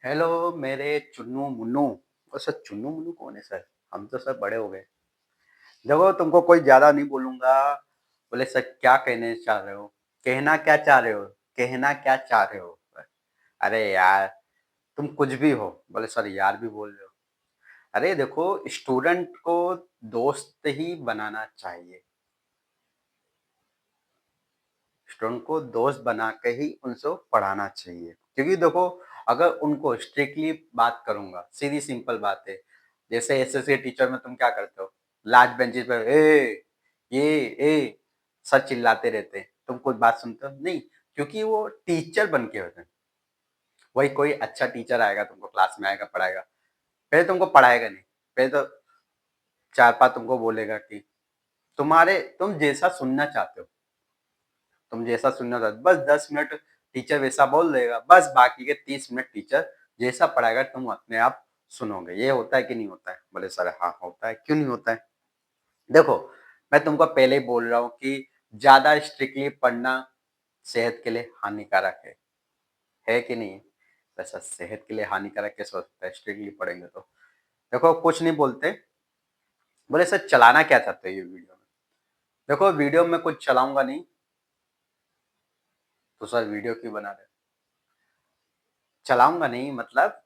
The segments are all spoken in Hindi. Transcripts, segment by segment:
हेलो मेरे चुन्नू मुन्नू। और सर चुन्नू मुन्नू कौन है सर? हम तो सर बड़े हो गए। देखो तुमको कोई ज्यादा नहीं बोलूंगा। बोले सर क्या कहने चाह रहे हो? कहना क्या चाह रहे हो? कहना क्या चाह रहे हो? अरे यार, तुम कुछ भी हो। बोले सर यार भी बोल रहे हो। अरे देखो, स्टूडेंट को दोस्त ही बनाना चाहिए। स्टूडेंट को दोस्त बना के ही उनसे पढ़ाना चाहिए, क्योंकि देखो, अगर उनको स्ट्रिक्टली बात करूंगा, सीधी सिंपल बात है। जैसे एसएससी टीचर में तुम क्या करते हो? लास्ट बेंचेस पर ये ए सर चिल्लाते रहते हैं, तुम कुछ बात सुनते हो नहीं, क्योंकि वो टीचर बन के होते हैं। वही कोई अच्छा टीचर आएगा, तुमको क्लास में आएगा, पढ़ाएगा। पहले तुमको पढ़ाएगा नहीं, पहले तो चार पांच तुमको बोलेगा कि तुम जैसा सुनना चाहते हो, तुम जैसा सुनना चाहते हो, बस 10 मिनट टीचर वैसा बोल देगा, बस बाकी के 30 मिनट टीचर जैसा पढ़ाएगा तुम अपने आप सुनोगे। ये होता है कि नहीं होता है? बोले सर हाँ होता है। क्यों नहीं होता है? देखो, मैं तुमको पहले ही बोल रहा हूँ कि ज्यादा स्ट्रिक्टली पढ़ना सेहत के लिए हानिकारक है कि नहीं? वैसा सेहत के लिए हानिकारक कैसे हो सकता है स्ट्रिक्टली पढ़ेंगे तो? देखो कुछ नहीं बोलते। बोले सर चलाना क्या चाहते हो ये वीडियो में? देखो वीडियो में कुछ चलाऊंगा नहीं, तो सर वीडियो क्यों बना रहे? चलाऊंगा नहीं मतलब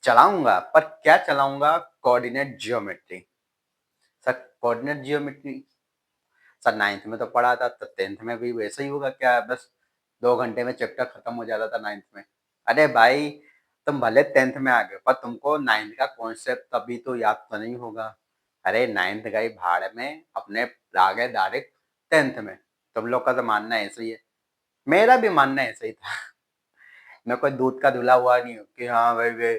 चलाऊंगा, पर क्या चलाऊंगा? Coordinate geometry. Sir coordinate geometry sir ninth में तो पढ़ा था, तो टेंथ में भी वैसे ही होगा क्या? बस 2 घंटे में चैप्टर खत्म हो जाता था नाइन्थ में। अरे भाई, तुम भले टेंथ में आ गए, पर तुमको नाइन्थ का कॉन्सेप्ट तभी तो याद तो नहीं होगा। अरे नाइन्थ गई भाड़ में, अपने आ गए डायरेक्ट टेंथ में। तुम लोग का तो मानना ऐसा ही है, मेरा भी मानना ऐसा ही था। मैं कोई दूध का धुला हुआ नहीं हूँ कि हाँ भाई वे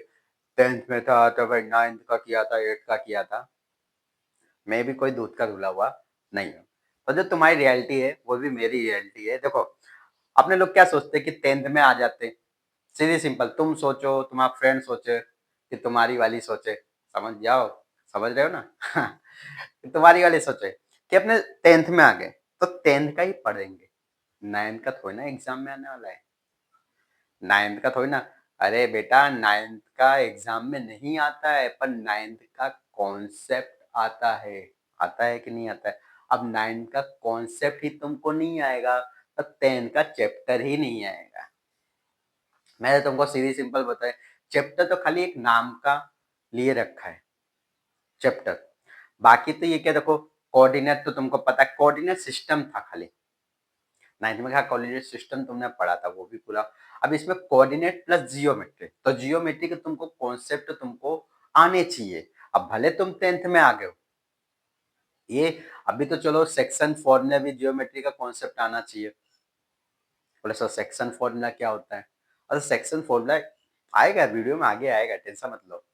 टेंथ में था तो भाई नाइन्थ का किया था, एट्थ का किया था। मैं भी कोई दूध का धुला हुआ नहीं हूँ। तो जो तुम्हारी रियलिटी है वो भी मेरी रियलिटी है। देखो, अपने लोग क्या सोचते हैं कि टेंथ में आ जाते। सीधी सिंपल, तुम सोचो, तुम्हारा फ्रेंड सोचे, कि तुम्हारी वाली सोचे। समझ जाओ, समझ रहे हो ना? कि तुम्हारी वाली सोचे कि अपने टेंथ में आ गए तो टेंथ का ही पढ़ेंगे, नाइन्थ का थोड़ी ना एग्जाम में आने वाला है। नाइन्थ का थोड़ी ना। अरे बेटा, नाइन्थ का एग्जाम में नहीं आता है, पर नाइन्थ का कॉन्सेप्ट आता है। आता है कि नहीं आता है? अब नाइन्थ का कॉन्सेप्ट ही तुमको नहीं आएगा, तो टेंथ का चैप्टर ही नहीं आएगा। मैंने तुमको सीधी सिंपल बताया, चैप्टर तो खाली एक नाम का लिए रखा है, चैप्टर। बाकी तो ये क्या, देखो, कोऑर्डिनेट तो तुमको पता है, कोऑर्डिनेट सिस्टम था खाली। नाइन्थ में क्या कोऑर्डिनेट सिस्टम तुमने पढ़ा था, वो भी पूरा। अब इसमें कोऑर्डिनेट प्लस जियोमेट्री, तो जियोमेट्री के तुमको कॉन्सेप्ट तुमको आने चाहिए। अब भले तुम टेंथ में आ गए हो, ये अभी तो चलो सेक्शन फॉर्मूला भी जियोमेट्री का कॉन्सेप्ट आना चाहिए। बोले सर सेक्शन फॉर्मूला क्या होता है? और सेक्शन फॉर्मूला आएगा वीडियो में, आगे आएगा, टेंशन मत लो।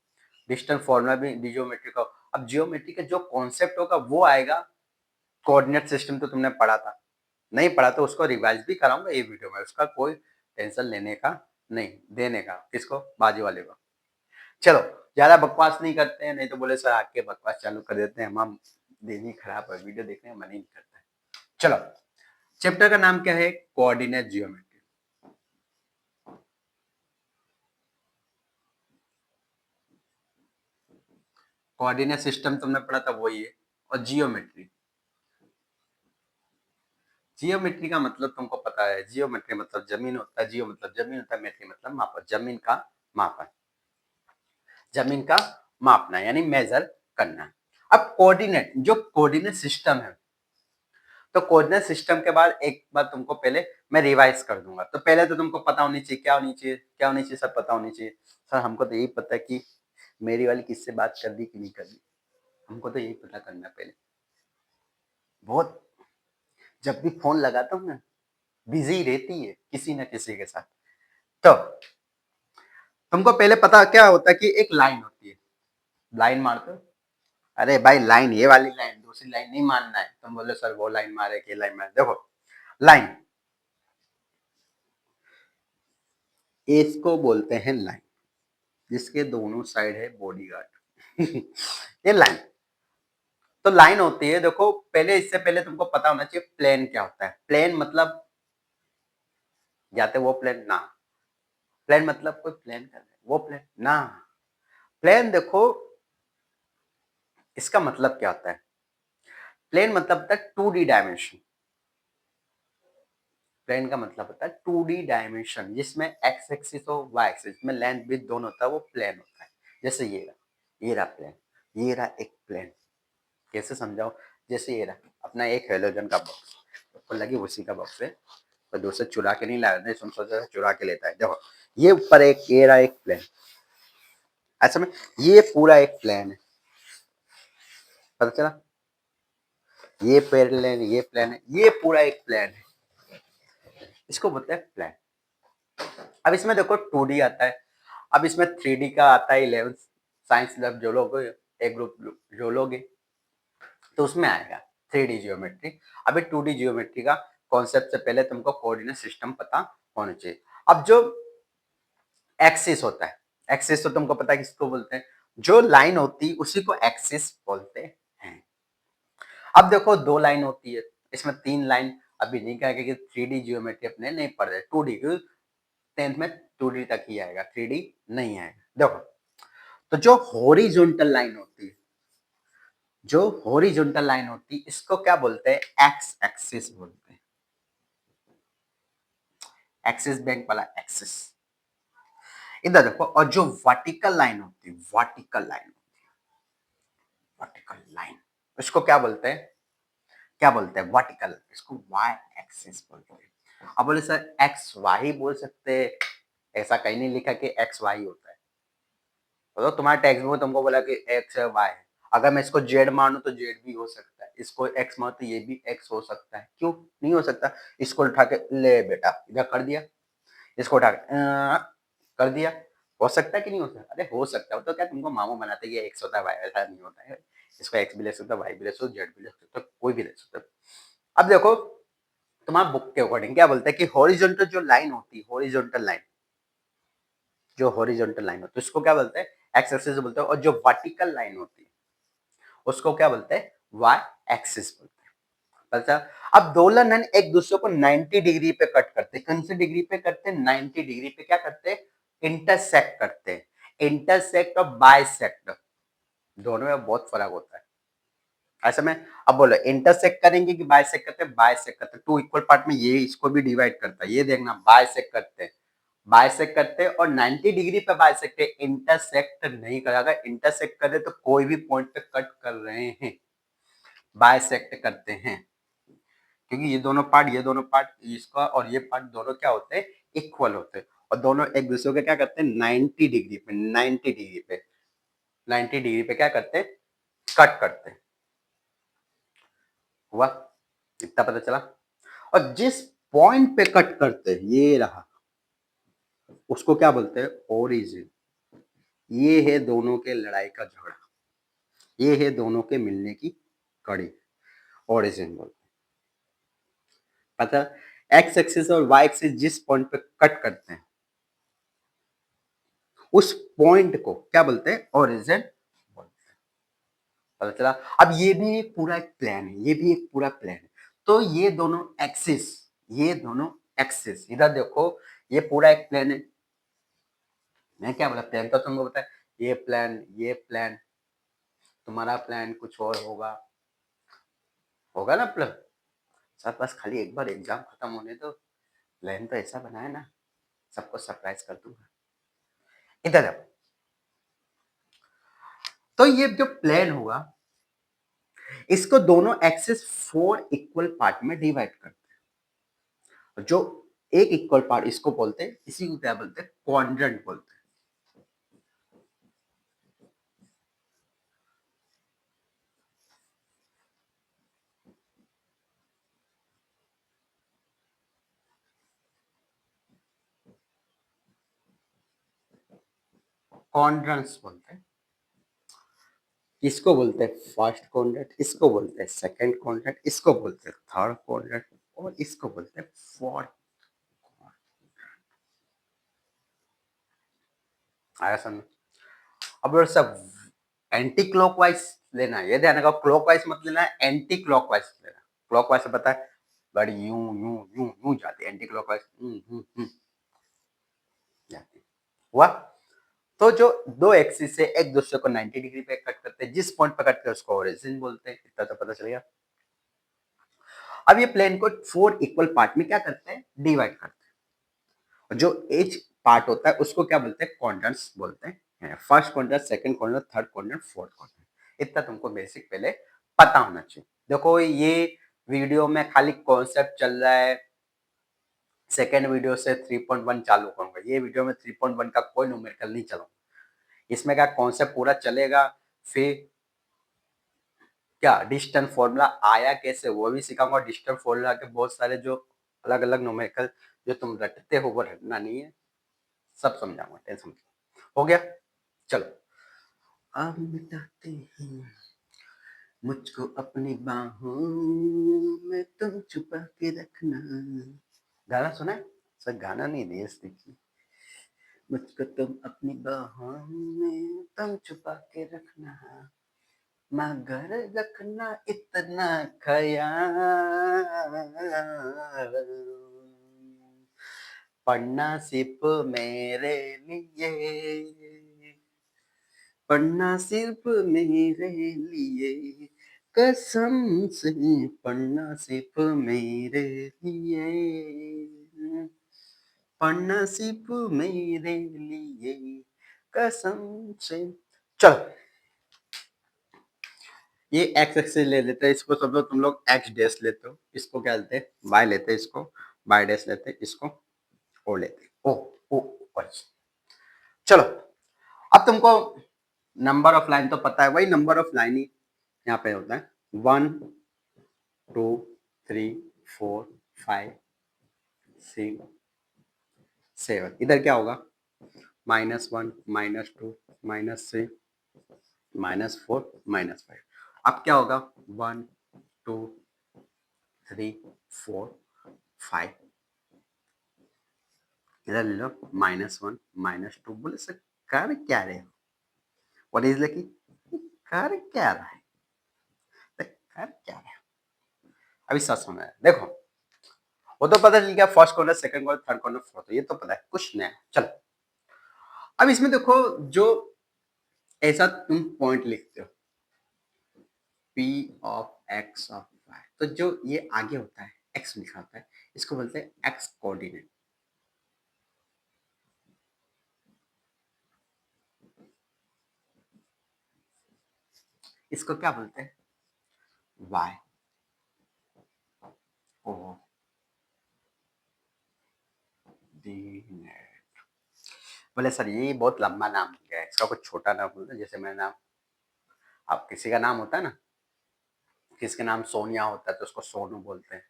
डिस्टेंस फॉर्मूला भी जियोमेट्री का। अब जियोमेट्री का जो कॉन्सेप्ट होगा वो आएगा। कोऑर्डिनेट सिस्टम तो तुमने पढ़ा था, नहीं पढ़ा तो उसको रिवाइज भी कराऊंगा ये वीडियो में, उसका कोई टेंशन लेने का नहीं, देने का किसको, बाजू वाले को। चलो, ज्यादा बकवास नहीं करते हैं, नहीं तो बोले सर आके बकवास चालू कर देते हैं, हम दिन ही खराब है, वीडियो देखने का मन ही नहीं करता है। चलो, चैप्टर का नाम क्या है? Coordinate geometry. कोऑर्डिनेट सिस्टम तुमने पढ़ा था वही है। और जियोमेट्री, जियोमेट्री का मतलब तुमको पता है, जियोमेट्री मतलब जमीन होता है, जियो मतलब जमीन होता है, मेट्री मतलब मापा, जमीन का मापा, जमीन का मापना यानी मेजर करना। अब कोऑर्डिनेट, जो कोऑर्डिनेट सिस्टम है, तो कोऑर्डिनेट सिस्टम के बाद एक बार तुमको पहले मैं रिवाइज कर दूंगा। तो पहले तो तुमको पता होनी चाहिए, क्या होनी चाहिए, क्या होनी चाहिए, सब पता होनी चाहिए। सर हमको तो यही पता है कि मेरी वाली किससे बात कर दी कि नहीं कर दी, हमको तो यही पता करना है पहले। बहुत, जब भी फोन लगाता हूँ ना, बिजी रहती है किसी ना किसी के साथ। तो तुमको पहले पता क्या होता है कि एक लाइन होती है, लाइन मारते हो। अरे भाई लाइन, ये वाली लाइन, दूसरी लाइन नहीं मानना है। तुम बोले सर वो लाइन मारे कि लाइन मारे, देखो लाइन, इसको बोलते हैं लाइन, जिसके दोनों साइड है बॉडीगार्ड। ये लाइन, तो लाइन होती है। देखो पहले, इससे पहले तुमको पता होना चाहिए प्लेन क्या होता है। प्लेन मतलब, या तो वो प्लेन ना, प्लेन मतलब कोई प्लान कर रहा है, वो प्लेन ना। प्लेन देखो, इसका मतलब क्या होता है? प्लेन मतलब होता है 2D डायमेंशन। प्लेन का मतलब होता है 2D डायमेंशन, जिसमें एक्स एक्सिस और वाई एक्सिस में लेंथ विड्थ दोनों होता है, वो प्लेन होता है। जैसे ये रहा प्लेन, ये रहा एक प्लेन। कैसे समझाओ? जैसे ये रहा अपना एक हेलोजन का बॉक्स, आपको लगी उसी का बॉक्स है, तो दूसरे चुरा के नहीं लाया, नहीं सोचा चुरा के लेता है। देखो ये ऊपर एक, ये रहा एक प्लेन, ऐसा में ये पूरा एक प्लेन है, पता चला? ये पैरेलल, ये प्लेन है, ये पूरा एक प्लेन है, इसको बोलते हैं प्लेन। अब इसमें देखो 2D आता है, अब इसमें 3D का आता है 11th साइंस लैब जो लोग, एक ग्रुप जो लोग, तो उसमें आएगा 3D जियोमेट्री। अभी 2D जियोमेट्री का कॉन्सेप्ट से पहले तुमको कोऑर्डिनेट सिस्टम पता होना चाहिए। अब जो एक्सिस होता है, एक्सिस तो तुमको पता है किसको बोलते हैं? जो लाइन होती है उसी को एक्सिस बोलते हैं। अब देखो दो लाइन होती है, इसमें तीन लाइन अभी नहीं कहेगा कि 3D जियोमेट्री अपने नहीं पढ़ रहे, 2D की 10th में 2D तक ही आएगा, 3D नहीं आएगा। देखो तो जो हॉरिजॉन्टल लाइन होती है, जो हॉरिजॉन्टल लाइन होती है इसको क्या बोलते हैं? एक्स एक्सिस बोलते हैं। एक्सिस बैंक वाला एक्सिस। इधर देखो, और जो वर्टिकल लाइन होती है, वर्टिकल लाइन, वर्टिकल लाइन, इसको क्या बोलते हैं? क्या बोलते हैं? वर्टिकल, इसको वाई एक्सिस बोलते हैं। अब बोले सर एक्स वाई बोल सकते हैं, ऐसा कहीं नहीं लिखा कि एक्स वाई होता है। तो तुम्हारे टेक्स्ट बुक में तुमको बोला कि एक्स है वाई है, अगर मैं इसको जेड मानूं तो जेड भी हो सकता है, इसको एक्स मानूं तो ये भी एक्स हो सकता है। क्यों नहीं हो सकता? इसको उठा के ले बेटा इधर कर दिया, इसको उठा के कर दिया, हो सकता है कि नहीं हो सकता? अरे हो सकता है, तो क्या तुमको मामू बनाते ये एक्स होता है वाई, ऐसा नहीं होता है। इसको एक्स भी ले सकते हो, वाई भी ले सकते हो, जेड भी ले सकते हो, कोई भी ले सकते हो। अब देखो तुम्हारा बुक के अकॉर्डिंग क्या बोलता है कि हॉरिजॉन्टल जो लाइन होती है, हॉरिजॉन्टल लाइन, जो हॉरिजॉन्टल लाइन होती है उसको क्या बोलते हैं? एक्स एक्सिस बोलते हैं। और जो वर्टिकल लाइन होती है उसको क्या बोलते हैं? वाई एक्सिस बोलते हैं। अच्छा, अब दो लाइन एक दूसरे को 90 डिग्री पे कट करते हैं। कौन सी डिग्री पे करते हैं? 90 डिग्री पे क्या करते हैं? इंटरसेक्ट करते हैं। इंटरसेक्ट और बाइसेक्ट, दोनों में बहुत फर्क होता है। ऐसा में अब बोलो इंटरसेक्ट करेंगे कि बाइसेक्ट करते हैं? बाइसेक्ट करते हैं। टू इक्वल पार्ट में ये इसको भी डिवाइड करता है, ये देखना, बाइसेक्ट करते हैं, बाइसेक्ट करते हैं और 90 डिग्री पे बाइसेक्ट है, इंटरसेक्ट नहीं करा। अगर इंटरसेक्ट करे तो कोई भी पॉइंट पे कट कर रहे हैं, बाइसेक्ट करते हैं, क्योंकि ये दोनों पार्ट, ये दोनों पार्ट, इसका और ये पार्ट दोनों क्या होते हैं? इक्वल होते हैं, और दोनों एक दूसरे को क्या करते हैं? 90 डिग्री पे, 90 डिग्री पे, 90 डिग्री पे क्या करते हैं? कट करते हैं। हुआ? इतना पता चला? और जिस पॉइंट पे कट करते हैं, ये रहा, उसको क्या बोलते हैं? ओरिजिन। ये है दोनों के लड़ाई का झगड़ा, ये है दोनों के मिलने की कड़ी, ओरिजिन बोलते हैं। पता? एक्स एक्सिस और वाई एक्सिस जिस पॉइंट पे कट करते हैं उस पॉइंट को क्या बोलते हैं? ओरिजिन बोलते हैं। पता चला? अब ये भी एक पूरा एक प्लान है, ये भी एक पूरा प्लान है। तो ये दोनों एक्सिस, ये दोनों एक्सिस, इधर देखो ये पूरा एक प्लान है। मैं क्या बोला? प्लान तो तुमको पता है, ये प्लान, ये प्लान, तुम्हारा प्लान कुछ और होगा, होगा ना प्लान। सर बस खाली एक बार एग्जाम खत्म होने दो, प्लान तो ऐसा बनाया ना सबको सरप्राइज कर दूंगा। इधर देखो, तो ये जो प्लान होगा इसको दोनों एक्सिस 4 इक्वल पार्ट में डिवाइड करते हैं। जो एक इक्वल पार्ट इसको बोलते हैं, इसी को क्या बोलते हैं? क्वाड्रेंट बोलते हैं। क्वाड्रेंट्स बोलते हैं। इसको बोलते हैं फर्स्ट क्वाड्रेंट, इसको बोलते हैं सेकंड क्वाड्रेंट, इसको बोलते हैं थर्ड क्वाड्रेंट, और इसको बोलते हैं फोर्थ। आया समझ? अब सब एंटी क्लॉकवाइज लेना है, ये ध्यान रखो, क्लॉकवाइज मत लेना है, एंटी क्लॉकवाइज लेना। क्लॉकवाइज से पता है बड़ी यूं यूं यूं यूं जाती है, एंटी क्लॉकवाइज जाती है। हुआ? तो जो दो एक्सिस है एक दूसरे को 90 डिग्री पे कट करते हैं, जिस पॉइंट पे कट करते हैं उसको ओरिजिन बोलते हैं। इतना तो पता चल गया। अब ये प्लेन को 4 इक्वल पार्ट में क्या करते हैं, डिवाइड करते हैं। जो एज पार्ट होता है उसको क्या बोलते हैं, क्वाड्रेंट्स बोलते हैं। First quadrant, second quadrant, third quadrant, fourth quadrant. इतना तुमको बेसिक पहले पता होना चाहिए। देखो ये वीडियो में खाली कॉन्सेप्ट चल रहा है, सेकेंड वीडियो से 3.1 चालू करूंगा। ये वीडियो में 3.1 का कोई न्यूमेरिकल नहीं चलाऊंगा। इसमें क्या कॉन्सेप्ट पूरा चलेगा, फिर क्या डिस्टेंस फॉर्मूला आया कैसे वो भी सिखाऊंगा। डिस्टेंस फॉर्मूला के बहुत सारे जो अलग अलग न्यूमेरिकल जो तुम रटते हो वो रटना नहीं है, सब समझाऊंगा, टेंशन मत लो। हो गया? चलो अब मिटाते हैं मुझको अपनी बाहों में, तुम छुपा के रखना। गाना सुना है? सर गाना नहीं रेस देखी। मुझको तुम अपनी बाहों में तुम छुपा के रखना, मगर रखना इतना ख्याल, पढ़ना सिर्फ मेरे लिए, पढ़ना सिर्फ मेरे लिए, कसम से पढ़ना सिर्फ मेरे लिए, पढ़ना सिर्फ मेरे लिए, कसम से। चलो ये एक्स एक्सिस ले लेते हैं, इसको सब लोग तुम लोग एक्स डैश लेते हो, इसको क्या लेते हैं, वाई लेते हैं, इसको वाई डैश लेते हैं, इसको ओ लेते हैं। ओ ओ ओ। चलो अब तुमको नंबर ऑफ लाइन तो पता है, वही नंबर ऑफ लाइन ही यहाँ पे होता है। 1 2 3 4 5 6 7। इधर क्या होगा, -1 -2 -3 -4 -5। अब क्या होगा, 1 2 3 4 5। इधर ले लो, -1 -2। बोले सर कर क्या रहे हो, व्हाट इज लकी, कर क्या रहा है, कर क्या रहे हो। अभी सच सुना है, देखो वो तो पता चल गया, first corner, second corner, third corner, fourth, ये तो पता है, कुछ नया। चलो अब इसमें देखो, जो ऐसा तुम पॉइंट लिखते हो P of x of y, तो जो ये आगे होता है x लिखा होता है, इसको बोलते हैं x कोऑर्डिनेट। इसको क्या बोलते हैं, y कोऑर्डिनेट। बोले सर ये बहुत लंबा नाम हो गया है, इसका कुछ छोटा नाम बोलते हैं। जैसे मेरा नाम, आप किसी का नाम होता है ना, किसी का नाम सोनिया होता है तो उसको सोनू बोलते हैं,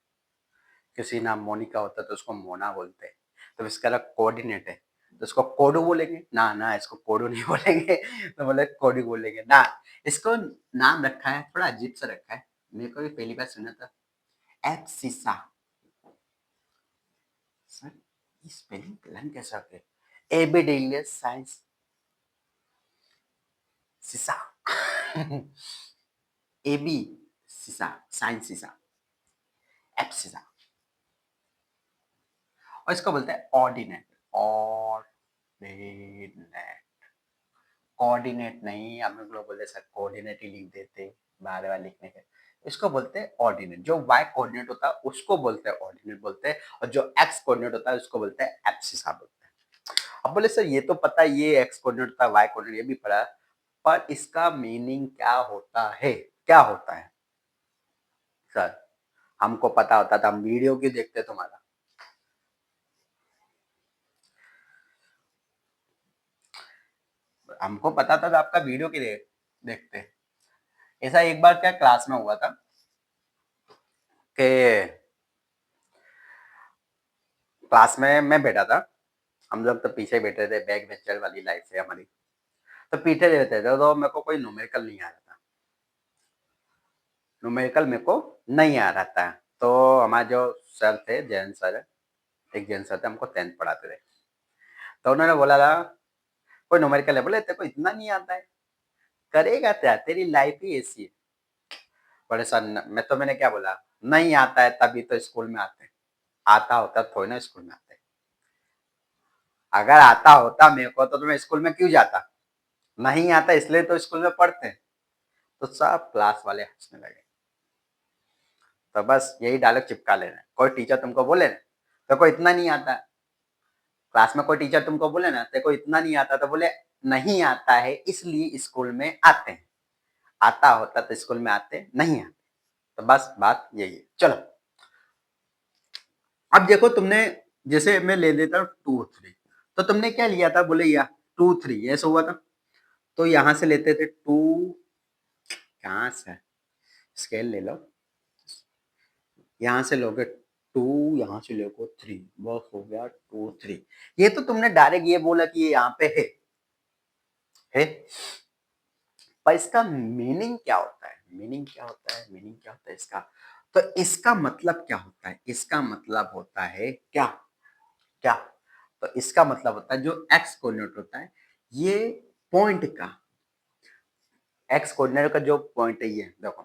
किसी नाम मोनिका होता है तो उसको मोना बोलते हैं। तो इसका अलग कोऑर्डिनेट है, तो इसको कोडू बोलेंगे ना, ना इसको कोडू नहीं बोलेंगे, तो बोले कोडू बोलेंगे ना। इसको नाम रखा है, थोड़ा अजीब सा रखा है, मेरे को भी पहली बार सुना था, एब्सिसा। सर स्पेलिंग प्लान कैसा होता है, एबिडेलियस साइंस सीसा, एबी सीसा, साइंस सीसा, एब्सिसा। और इसको बोलते हैं ऑर्डिनेट, ऑर्डिनेट, कोऑर्डिनेट नहीं, हम लोग बोलते सर कोऑर्डिनेट ही लिख देते बार बार लिखने के। इसको बोलते हैं ऑर्डिनेट। जो वाई कोऑर्डिनेट होता है उसको बोलते हैं ऑर्डिनेट बोलते हैं, और जो एक्स कोऑर्डिनेट होता है उसको बोलते हैं एब्सिसा बोलते हैं। अब बोले सर ये तो पता है, ये एक्स कोऑर्डिनेट होता है, वाई कोऑर्डिनेट ये भी पढ़ा है, पर इसका मीनिंग क्या होता है, क्या होता है सर, हमको पता होता था, हम वीडियो क्यों देखते तुम्हारा। हमको पता था तो आपका वीडियो क्यों देखते। ऐसा एक बार क्या क्लास में हुआ था कि क्लास में मैं बैठा था, हम लोग तो पीछे बैठे थे, बैक बेंचर वाली लाइफ है हमारी, तो पीछे रहते थे, तो मेरे को कोई न्यूमेरिकल नहीं आ रहा था, न्यूमेरिकल मेरे को नहीं आ रहा था। तो हमारे जो सर थे, जैन सर, एक जैन सर थे, हमको 10th पढ़ाते थे, तो उन्होंने बोला था कोई न्यूमेरिकल है, बोले तेरे को इतना नहीं आता है, करेगा क्या, तेरी लाइफ ही ऐसी है। बोले सर मैंने क्या बोला, नहीं आता है तभी तो स्कूल में आते हैं, आता होता थोड़ी ना स्कूल में आते हैं, अगर आता होता मेरे को तो मैं स्कूल में क्यों जाता? नहीं आता इसलिए तो स्कूल में पढ़ते हैं। तो सब क्लास वाले हंसने लगे। तो बस यही डायलॉग चिपका लेना। कोई टीचर तुमको बोले ना, तेरे को इतना नहीं आता, क्लास में कोई टीचर तुमको बोले ना तेरे को इतना नहीं आता, तो बोले नहीं आता है इसलिए स्कूल में आते हैं, आता होता तो स्कूल में आते नहीं आते। तो बस बात यही है। चलो अब देखो, तुमने जैसे मैं ले लेता हूँ 2 3, तो तुमने क्या लिया था? बोले या 2 3 ऐसा हुआ था। तो यहां से लेते थे 2, कहाँ से स्केल ले लो, यहाँ से लोगे 2, यहाँ से लोगे 3, बस हो गया 2 3। ये तो तुमने डायरेक्ट ये बोला कि ये यहाँ पे है, पर इसका मीनिंग क्या होता है? मीनिंग क्या होता है? मीनिंग क्या होता है इसका? तो इसका मतलब क्या होता है? इसका मतलब होता है क्या? क्या? तो इसका मतलब होता है जो एक्स कोऑर्डिनेट होता है, ये पॉइंट का, एक्स कोऑर्डिनेट का जो पॉइंट है, ये देखो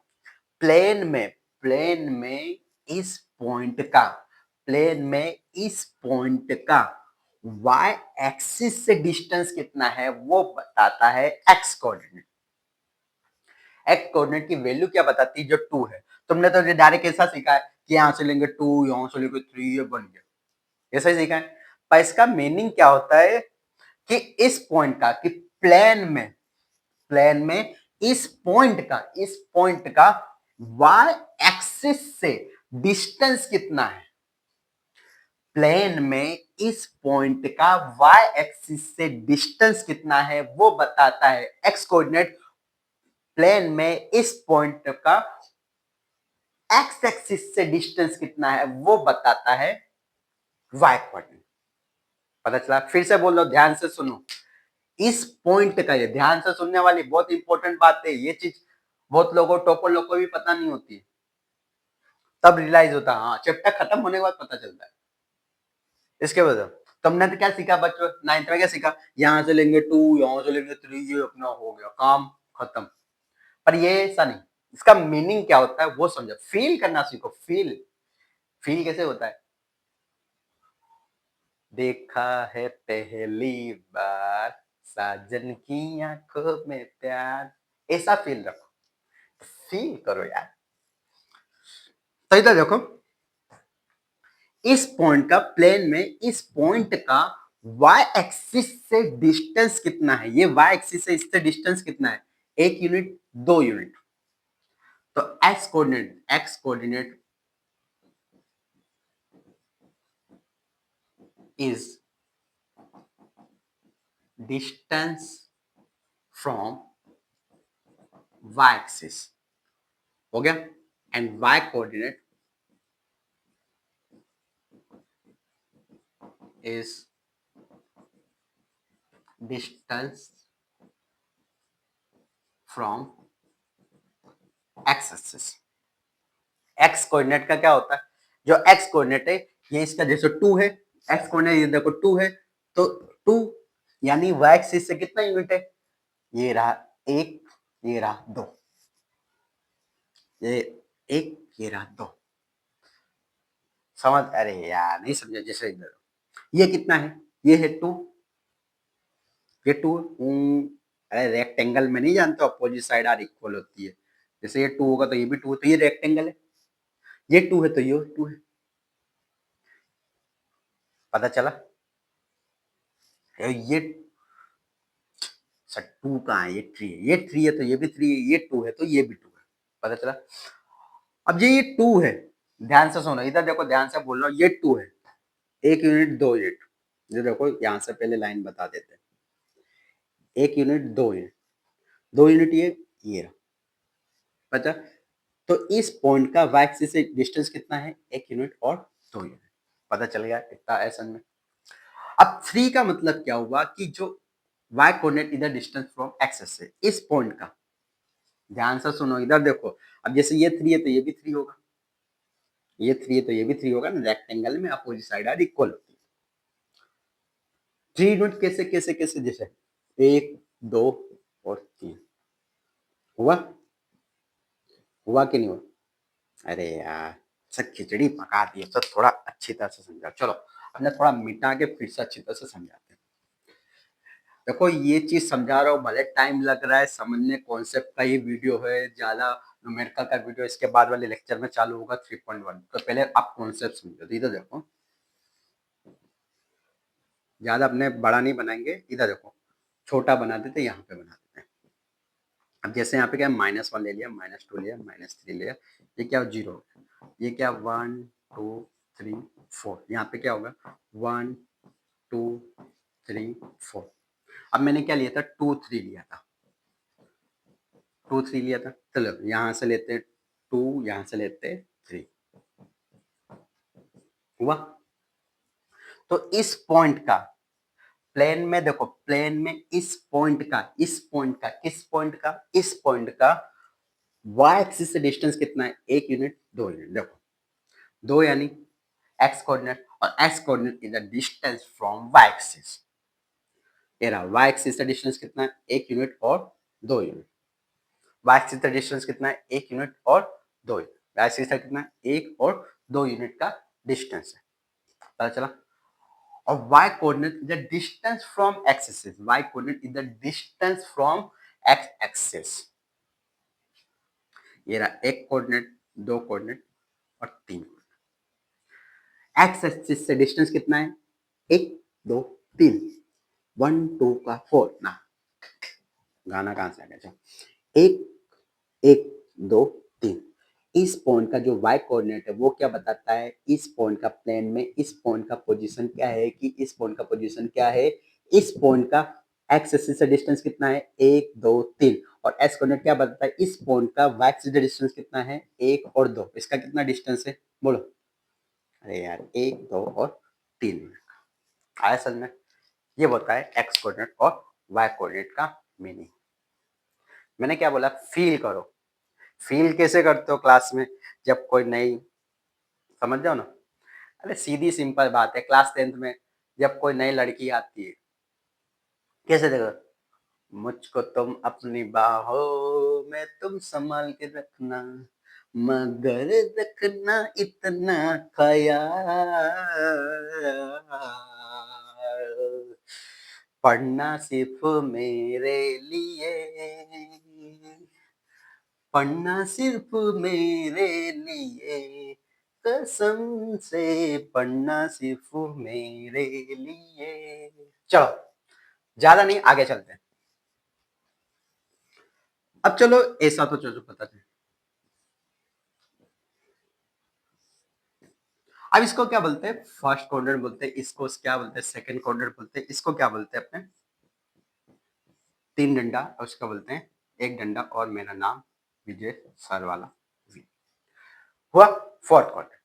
प्लेन में, प्लेन में इस पॉइंट का, प्लेन में इस पॉइंट का y एक्सिस से डिस्टेंस कितना है वो बताता है एक्स कोऑर्डिनेट। एक्स कोऑर्डिनेट की वैल्यू क्या बताती है? जो 2 है। तुमने तो डायरेक्ट ऐसा सीखा है कि यहां से लेंगे 2, यहां से लेंगे 3, ये बन गया, ऐसा ही सीखा है। पर इसका मीनिंग क्या होता है कि इस पॉइंट का, कि प्लेन में, प्लेन में इस पॉइंट का y एक्सिस से डिस्टेंस कितना है? प्लेन में इस पॉइंट का y एक्सिस से डिस्टेंस कितना है वो बताता है एक्स कोऑर्डिनेट। प्लेन में इस पॉइंट का एक्स एक्सिस से डिस्टेंस कितना है वो बताता है y कोऑर्डिनेट। पता चला? फिर से बोल दो, ध्यान से सुनो। इस पॉइंट का, ये ध्यान से सुनने वाली बहुत इंपॉर्टेंट बात है। ये चीज बहुत लोगों, टॉपर लोग को भी पता नहीं होती है, तब रियलाइज होता है, हाँ चैप्टर खत्म होने के बाद पता चलता है। इसके वजह तुमने तो क्या सीखा बच्चों, 9th में क्या सीखा? यहां से लेंगे 2, यहां से लेंगे 3, ये अपना हो गया काम खत्म। पर ये ऐसा नहीं, इसका मीनिंग क्या होता है वो समझो, फील करना सीखो। फील, फील कैसे होता है? देखा है पहली बार साजन की आंखों में प्यार, ऐसा फील रखो, फील करो यार। तो इधर देखो, इस पॉइंट का, प्लेन में इस पॉइंट का y एक्सिस से डिस्टेंस कितना है? ये y एक्सिस से इससे डिस्टेंस कितना है? 1 यूनिट, 2 यूनिट। तो x coordinate is distance from y axis, हो गया। And y coordinate is distance from x axis. X coordinate का क्या होता है? जो एक्स कोऑर्डिनेट है, ये इसका जैसे 2 है, एक्स कोऑर्डिनेट ये देखो 2 है, तो 2 यानी y एक्सिस से कितना यूनिट है? ये रहा 1, ये रहा 2, ये 1, ये रहा 2। समझ? अरे यार नहीं समझे, जैसे इधर ये कितना है? ये है 2, ये 2। अरे रेक्टेंगल में नहीं जानते, अपोजिट साइड आर इक्वल होती है। जैसे ये 2 होगा तो ये भी 2 है, तो ये रेक्टेंगल है। ये 2 है तो ये 2 है। पता चला? ये 2 कहाँ है? ये 3 है, ये 3 है तो ये भी 3 है, ये 2 है तो ये भी 2 है। पता चला? अब ये 2 है, ध्यान से सुनो, इधर देखो, ध्यान से बोल रहा हूँ, ये 2 है, 1 यूनिट 2 यूनिट। ये देखो यहाँ से पहले लाइन बता देते हैं, 1 यूनिट 2 यूनिट, 2 यूनिट ये रहा। पता? तो इस पॉइंट का y एक्सिस से डिस्टेंस कितना है? 1 यूनिट और 2 यूनिट। पता चल गया इतना एसन में। अब 3 का मतलब क्या हुआ कि जो y कोऑर्डिनेट इधर डिस्टेंस फ्रॉम एक्सिस से, इस पॉइंट का, ध्यान से सुनो, इधर देखो। अब जैसे ये 3 है तो ये भी 3 होगा, ये 3 है तो ये भी 3 होगा ना, रेक्टेंगल में अपोजिट साइड आर इक्वल होती है। 3 यूनिट कैसे कैसे कैसे? जैसे 1, 2 और 3। हुआ? हुआ कि नहीं हुआ? अरे यार सब खिचड़ी पका दी है, सब थोड़ा अच्छी तरह से समझा। चलो अपने थोड़ा मिटा के फिर से अच्छी तरह से समझाते हैं। देखो ये चीज समझा रहा हूँ, भले टाइम लग रहा है समझने, कॉन्सेप्ट का ये वीडियो है, ज्यादा न्यूमेरिकल का वीडियो इसके बाद वाले लेक्चर में चालू होगा 3.1। तो पहले आप कॉन्सेप्ट समझो। तो इधर देखो, ज्यादा अपने बड़ा नहीं बनाएंगे, इधर देखो छोटा बना देते, यहाँ पे बना देते हैं। अब जैसे यहाँ पे क्या, -1 ले लिया, -2 लिया, -3 लिया, ये क्या जीरो, ये क्या 1 2 3 4, यहाँ पे क्या होगा 1 2 3 4। अब मैंने क्या लिया था, 2 3 लिया था, 2 3 लिया था। चलो यहाँ से लेते 2, यहाँ से लेते 3, हुआ। तो इस पॉइंट का प्लेन में देखो, प्लेन में इस पॉइंट का, इस पॉइंट का, किस पॉइंट का, इस पॉइंट का y एक्सिस से डिस्टेंस कितना है, 1 यूनिट 2 यूनिट। देखो 2 यानी x कोऑर्डिनेट, और x coordinate is the distance from y axis. ये रहा y एक्सिस से डिस्टेंस कितना है, 1 यूनिट और 2 यूनिट। y एक्सिस से डिस्टेंस कितना है, 1 यूनिट और 2 यूनिट। y एक्सिस से कितना है, 1 और 2 यूनिट का डिस्टेंस है, पता चला। और y coordinate is the distance from x axis, y coordinate is the distance from x axis. ये रहा 1 कोऑर्डिनेट, 2 कोऑर्डिनेट और 3। एक्स एक्सिस से डिस्टेंस कितना है, 1 2 3, 1 2 का 4 ना, गाना कहां से आ गया, चलो 1 1 2 3। इस पॉइंट का जो y कोऑर्डिनेट है वो क्या बताता है, इस पॉइंट का प्लेन में इस पॉइंट का पोजीशन क्या है, कि इस पॉइंट का पोजीशन क्या है, इस पॉइंट का एक्स एक्सिस से डिस्टेंस कितना है, 1 2 3। और एस कोऑर्डिनेट क्या बताता है, इस पॉइंट का y एक्सिस से डिस्टेंस कितना है, 1 और 2। इसका कितना डिस्टेंस है बोलो, अरे यार 1 2 और 3। आया समझ में। ये होता है एक्स कोऑर्डिनेट और वाई कोऑर्डिनेट का मीनिंग। मैंने क्या बोला, फील करो। फील कैसे करते हो क्लास में, जब कोई नई, समझ जाओ ना। अरे सीधी सिंपल बात है, क्लास 10th में जब कोई नई लड़की आती है, कैसे देखो, मुझको तुम अपनी बाहों में तुम संभाल के रखना, मगर रखना इतना ख्याल, पढ़ना सिर्फ मेरे लिए, पढ़ना सिर्फ मेरे लिए, कसम से पढ़ना सिर्फ मेरे लिए। चलो ज्यादा नहीं, आगे चलते हैं। अब चलो ऐसा तो चलो पता है। अब इसको क्या बोलते हैं, फर्स्ट क्वाड्रेंट बोलते हैं, इसको क्या बोलते हैं, सेकंड क्वाड्रेंट बोलते हैं, इसको क्या बोलते हैं अपने, 3 डंडा, और उसका बोलते हैं 1 डंडा, और मेरा नाम विजय सर वाला हुआ फोर्थ क्वाड्रेंट।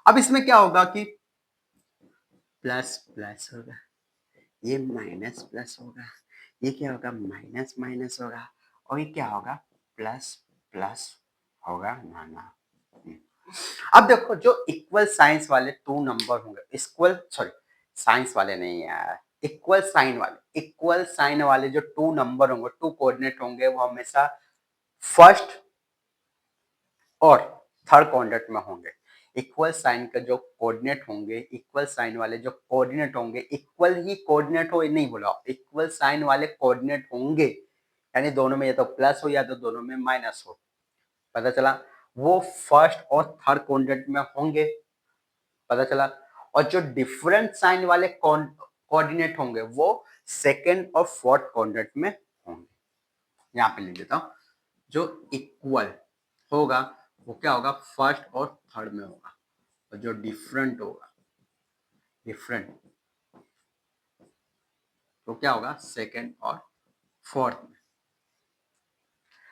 अब इसमें क्या होगा कि प्लस प्लस होगा, ये माइनस प्लस होगा, ये क्या होगा, माइनस माइनस होगा, और ये क्या होगा, प्लस प्लस होगा ना ना। अब देखो जो इक्वल साइंस वाले 2 नंबर होंगे, इक्वल सॉरी साइंस वाले नहीं यार, इक्वल साइन वाले, इक्वल साइन वाले जो 2 नंबर होंगे, 2 कोऑर्डिनेट होंगे, वो हमेशा फर्स्ट और थर्ड क्वाड्रेंट में होंगे। इक्वल साइन का जो कोऑर्डिनेट होंगे, इक्वल साइन वाले जो कोऑर्डिनेट होंगे, इक्वल ही कोऑर्डिनेट हो, ये नहीं बोला, इक्वल साइन वाले कोऑर्डिनेट होंगे, यानी दोनों में या तो प्लस हो या तो दोनों में माइनस हो, पता चला, वो फर्स्ट और थर्ड क्वाड्रेंट में होंगे, पता चला। और जो डिफरेंट साइन वाले कोऑर्डिनेट होंगे वो सेकंड और फोर्थ क्वाड्रेंट में होंगे। यहाँ पे लिख देता हूँ, जो इक्वल होगा वो क्या होगा, फर्स्ट और थर्ड में होगा, और जो डिफरेंट होगा, डिफरेंट, तो क्या होगा, सेकंड और फोर्थ में।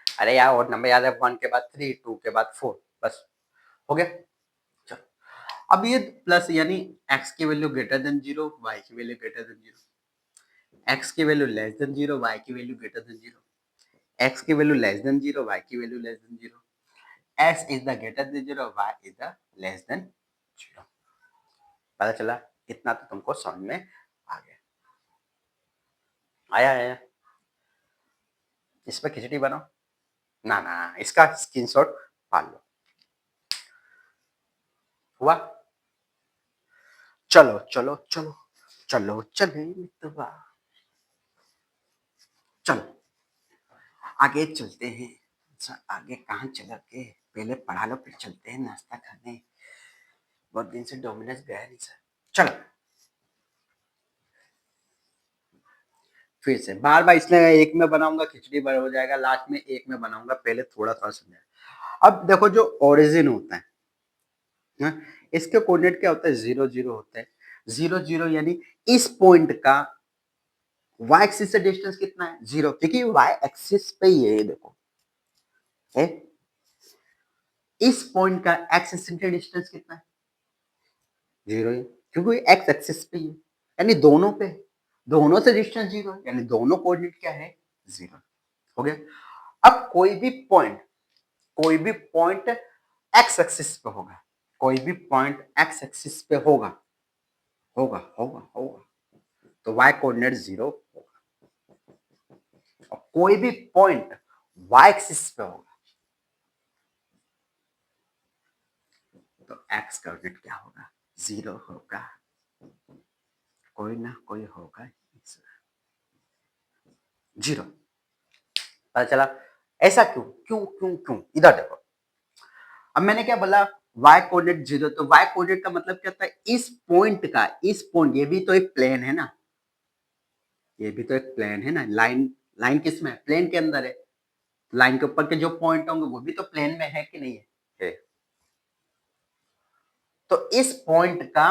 अरे यार और नंबर याद है, 1 के बाद 3, 2 के बाद 4, बस हो गया। चलो अब ये प्लस यानी x की वैल्यू ग्रेटर देन 0, y की वैल्यू ग्रेटर देन 0, x की वैल्यू लेस देन 0, y की वैल्यू ग्रेटर देन 0, x की वैल्यू लेस देन 0, y की value less than 0, x is the greater than 0, y is the less than 0। पता चला, इतना तो तुमको समझ में आ गया, आया आया। इस पर खिचड़ी बनाओ ना ना, इसका स्क्रीनशॉट पाल लो, हुआ। चलो चलो चलो चलो चले मितवा, आगे चलते हैं। अच्छा आगे कहाँ चलोगे? पहले पढ़ा लो फिर चलते हैं नाश्ता खाने। बहुत दिन से डोमिनोज गया नहीं सर। चलो फिर से बार बार, इसलिए एक में बनाऊंगा खिचड़ी बड़ हो जाएगा, लास्ट में एक में बनाऊंगा, पहले थोड़ा थोड़ा समझाया। अब देखो जो ओरिजिन होता है ना, इसके कोऑर्डिनेट क्या होता है? 0 0 होता है। 0 0 यानी इस पॉइंट का y एक्सिस से डिस्टेंस कितना है? 0, क्योंकि y एक्सिस पे ही है। ये देखो है, इस पॉइंट का x एक्सिस से डिस्टेंस कितना है? 0 है, क्योंकि x एक्सिस पे ही है, यानी दोनों पे, दोनों से डिस्टेंस 0 है, यानी दोनों कोऑर्डिनेट क्या है? 0। हो गया। अब कोई भी पॉइंट x एक्सिस पे होगा, कोई भी पॉइंट x एक्सिस पे होगा, होगा, तो y कोऑर्डिनेट 0 होगा। और कोई भी पॉइंट y एक्सिस पे होगा तो x कोऑर्डिनेट क्या होगा? 0 होगा। कोई ना कोई होगा 0। पता चला? ऐसा क्यों क्यों क्यों क्यों? इधर देखो, अब मैंने क्या बोला? y कोऑर्डिनेट 0, तो y कोऑर्डिनेट का मतलब क्या होता है? इस पॉइंट का, इस पॉइंट, ये भी तो एक प्लेन है ना, ये भी तो एक प्लेन है ना। लाइन, लाइन किस में है? प्लेन के अंदर है। लाइन के ऊपर के जो पॉइंट होंगे वो भी तो प्लेन में है कि नहीं है? है। तो इस पॉइंट का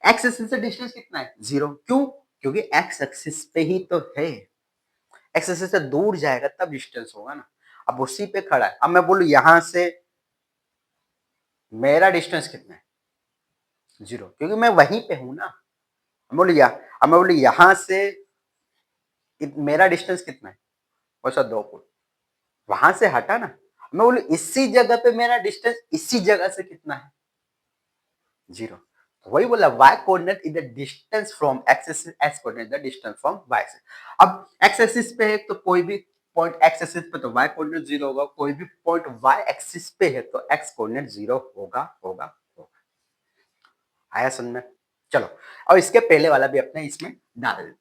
एक्स एक्सिस से डिस्टेंस कितना है? 0। क्यों? क्योंकि एक्स एक्सिस पे ही तो है। एक्स एक्सिस से दूर जाएगा तब डिस्टेंस होगा ना। अब उसी पे खड़ा है। अब मैं बोलू यहां से मेरा डिस्टेंस कितना है? 0, क्योंकि मैं वहीं पे हूं ना। बोलिए, अब मैं बोलू यहां से मेरा डिस्टेंस कितना है? वैसा 2 फुट। वहां से हटा ना। मैं बोलू इसी जगह पे मेरा डिस्टेंस इसी जगह से कितना है? 0। तो वही बोला, y coordinate is the distance from x axis, x coordinate the distance from y axis. अब x एक्सिस पे है तो कोई भी पॉइंट x एक्सिस पे तो y कोऑर्डिनेट 0 होगा, कोई भी पॉइंट y एक्सिस पे है तो x कोऑर्डिनेट 0 होगा। आया समझ में? चलो, और इसके पहले वाला भी अपने इसमें डाल देते हैं।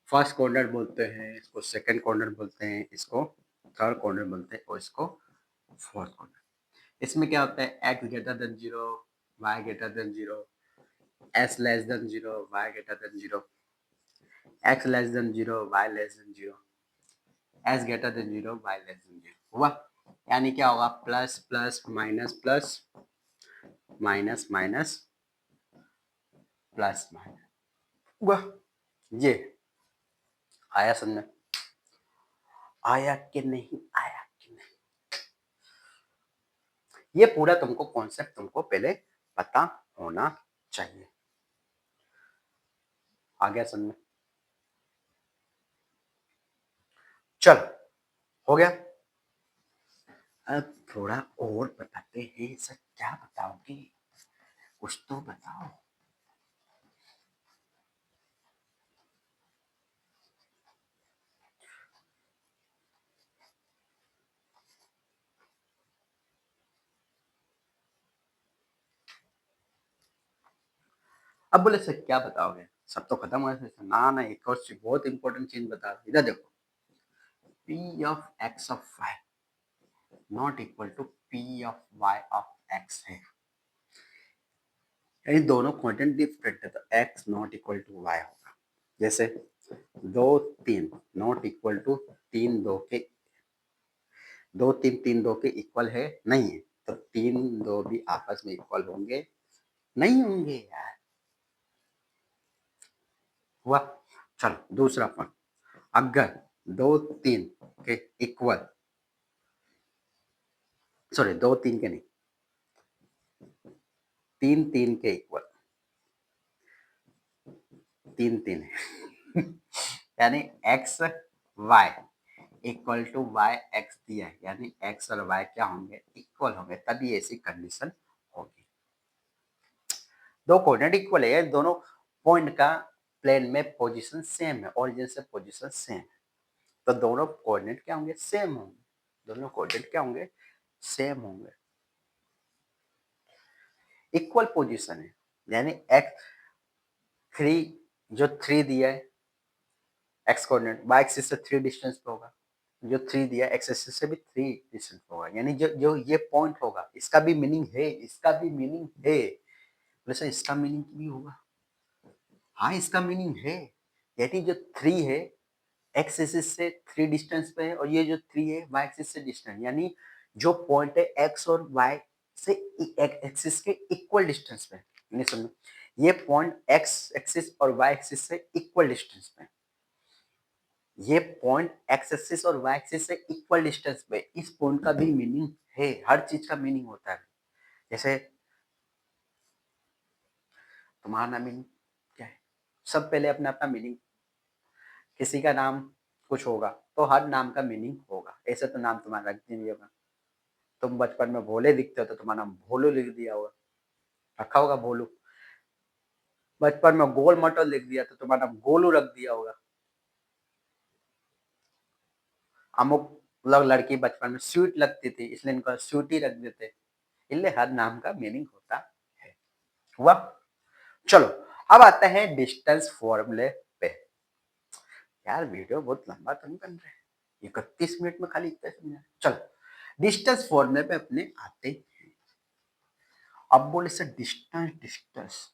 फर्स्ट कोऑर्डिनेट बोलते हैं इसको, सेकंड कोऑर्डिनेट बोलते हैं इसको, थर्ड कोऑर्डिनेट बोलते हैं और इसको फोर्थ कोऑर्डिनेट। इसमें क्या होता है? x greater than 0, y greater than 0, s less than 0, y greater than 0, x less than 0, y less than 0, s greater than 0, y less than 0। हुआ? यानी क्या होगा? Plus plus minus plus, minus minus plus minus. हुआ? ये आया समझ? आया कि नहीं आया कि नहीं? ये पूरा तुमको कॉन्सेप्ट तुमको पहले पता होना चाहिए। आ गया समझ? चलो, हो गया। अब थोड़ा और बताते हैं सर। क्या बताओगे? कुछ तो बताओ। अब बोले सर क्या बताओगे? सब तो खत्म हो गया। ना ना, एक और चीज, बहुत इंपॉर्टेंट चीज बता। इधर देखो, p of x of y not equal to p of y of x है। यानी दोनों क्वांटिटी डिफरेंट है तो x not equal to y होगा। जैसे 2 3 नॉट इक्वल टू 3 2 के, 2 3 3 2 के इक्वल है नहीं है, तो 3 2 भी आपस में इक्वल होंगे नहीं होंगे यार। हुआ? चलो दूसरा पॉइंट, अगर 2 3 के इक्वल, सॉरी 2 3 के नहीं, 3 3 के इक्वल, 3 3 है यानी X Y equal to Y X दिया है, यानी एक्स और वाई क्या होंगे? इक्वल होंगे, तभी ऐसी कंडीशन होगी। दो कोऑर्डिनेट इक्वल है, दोनों पॉइंट का प्लेन में पोजीशन सेम है, ओरिजिन से पोजीशन सेम है, तो दोनों कोऑर्डिनेट क्या होंगे? सेम होंगे। दोनों कोऑर्डिनेट क्या होंगे? सेम होंगे। इक्वल पोजीशन है, यानी x 3 जो 3 दिया है, एक्स कोऑर्डिनेट, वाई एक्सिस से 3 डिस्टेंस पे होगा, जो 3 दिया एक्स एक्सिस से भी 3 डिस्टेंस पे होगा, यानी जो जो ये पॉइंट होगा इसका भी मीनिंग है, इसका भी मीनिंग है, वैसे इसका मीनिंग भी होगा। हाँ, इसका मीनिंग है, यानी जो 3 है एक्स एक्सिस से 3 डिस्टेंस पे है और ये जो 3 है वाई एक्सिस से डिस्टेंस, यानी जो पॉइंट है एक्स और वाई से एक्सिस के इक्वल डिस्टेंस पे, नहीं समझो, ये पॉइंट एक्स एक्सिस और वाई एक्सिस से इक्वल डिस्टेंस पे, ये पॉइंट एक्स एक्सिस और वाई एक्सिस से इक्वल डिस्टेंस पे, इस पॉइंट का भी मीनिंग है, हर चीज का मीनिंग होता है। जैसे तुम्हारा नाम मीनिंग क्या है, सब पहले अपना अपना मीनिंग, किसी का नाम कुछ होगा तो हर नाम का मीनिंग होगा, ऐसे तो नाम तुम्हारा रख नहीं होगा। तुम बचपन में भोले दिखते हो तो तुम्हारा नाम भोलू लिख दिया होगा, रखा होगा भोलू। बचपन में गोल मटोल लिख दिया तो तुम्हारा नाम गोलू रख दिया होगा। अमुक लोग लड़की बचपन में स्वीट लगती थी इसलिए इनको स्वीटी रख देते, इसलिए हर नाम का मीनिंग होता है। हुआ। चलो अब आते हैं डिस्टेंस फॉर्मूले पे। यार वीडियो बहुत लंबा तो नहीं बन रहा है, 31 मिनट में खाली इतना समझा। चलो डिस्टेंस फॉर्मूले पे अपने आते हैं। अब बोले सर डिस्टेंस, डिस्टेंस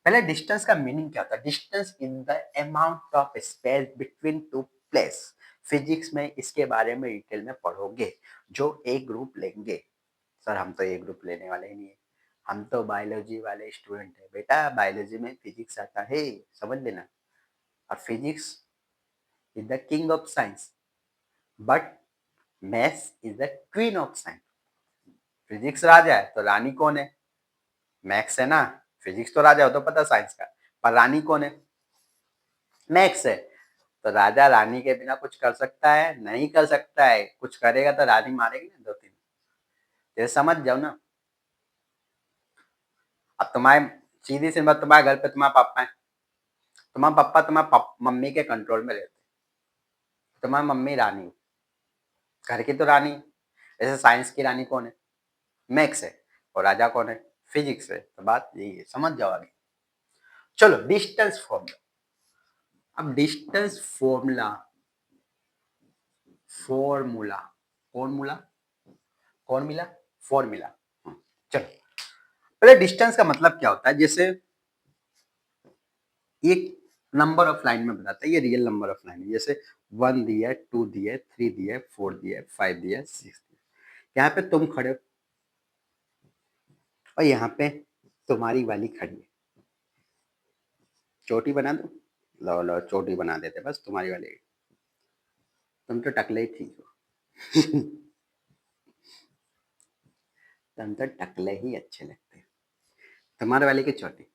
पहले डिस्टेंस का मीनिंग क्या होता है? Distance in the amount of space between two place. Physics में इसके बारे में डिटेल में पढ़ोगे जो एक ग्रुप लेंगे। सर हम तो एक ग्रुप लेने वाले ही नहीं है, हम तो बायोलॉजी वाले स्टूडेंट है। बेटा बायोलॉजी में फिजिक्स आता है, समझ लेना। और physics is the king of science, but maths is the queen of science. Physics राजा है तो रानी कौन है? मैथ्स है ना। फिजिक्स तो राजा हो तो पता साइंस का, पर रानी कौन है? मैथ्स है। तो राजा रानी के बिना कुछ कर सकता है? नहीं कर सकता है। कुछ करेगा तो रानी मारेगी ना 2-3। ये समझ जाओ ना। अब तुम्हारे सीधी सी बात, तुम्हारे घर पे तुम्हारे पापा है, तुम्हारे पापा तुम्हारे मम्मी के कंट्रोल में रहते, तुम्हारी मम्मी रानी, घर की तो रानी। जैसे साइंस की रानी कौन है? मैथ्स है। और राजा कौन है? फिजिक्स है। तो बात यही है, समझ जाओ आगे। चलो डिस्टेंस फॉर्मूला। अब डिस्टेंस फॉर्मूला, फॉर्मूला फॉर्मूला कौन मिला? फॉर्मूला। चलो पहले डिस्टेंस का मतलब क्या होता है। जैसे एक नंबर ऑफ लाइन में बताता है, ये रियल नंबर ऑफ लाइन है। जैसे 1 दिया है, 2 दिया है, 3 दिया है, 4 दिया है, 5 दिया है, 6 दिया है। यहाँ पे तुम खड़े हो और यहाँ पे तुम्हारी वाली खड़ी है। चोटी बना दो, लो लो चोटी बना देते बस तुम्हारी वाली। तुम तो टकले ही ठीक हो। तुम तो टकले ही अच्छे लगते हो। तुम्हारे वाले की चोटी।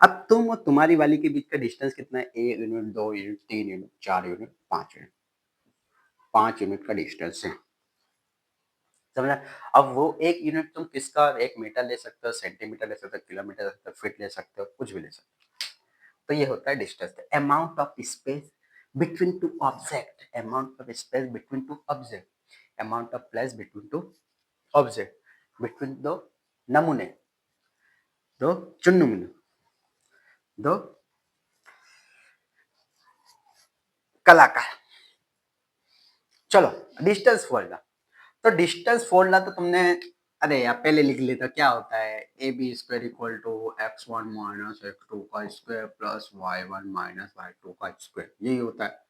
अब तुम और तुम्हारी वाली के बीच का डिस्टेंस कितना है? 1 unit, 2 unit, 3 unit, 4 unit, 5 unit. 5 unit का डिस्टेंस है, समझा। अब वो 1 यूनिट तुम किसका? 1 मीटर ले सकते हो, सेंटीमीटर ले सकते हो, किलोमीटर ले सकते हो, फीट ले सकते हो, कुछ भी ले सकते हो। तो ये होता है distance, amount of space between two object, amount of space between two object, amount of place between two object, between दो नमूने, दो चुन्नुमुन्नु, दो कलाकार। चलो डिस्टेंस फॉर्मूला। तो डिस्टेंस फॉर्मूला तो तुमने, अरे यार पहले लिख लेता। क्या होता है? A B square equal to x1 minus x2 का square plus y1 minus y2 का स्क्वायर, यही होता है।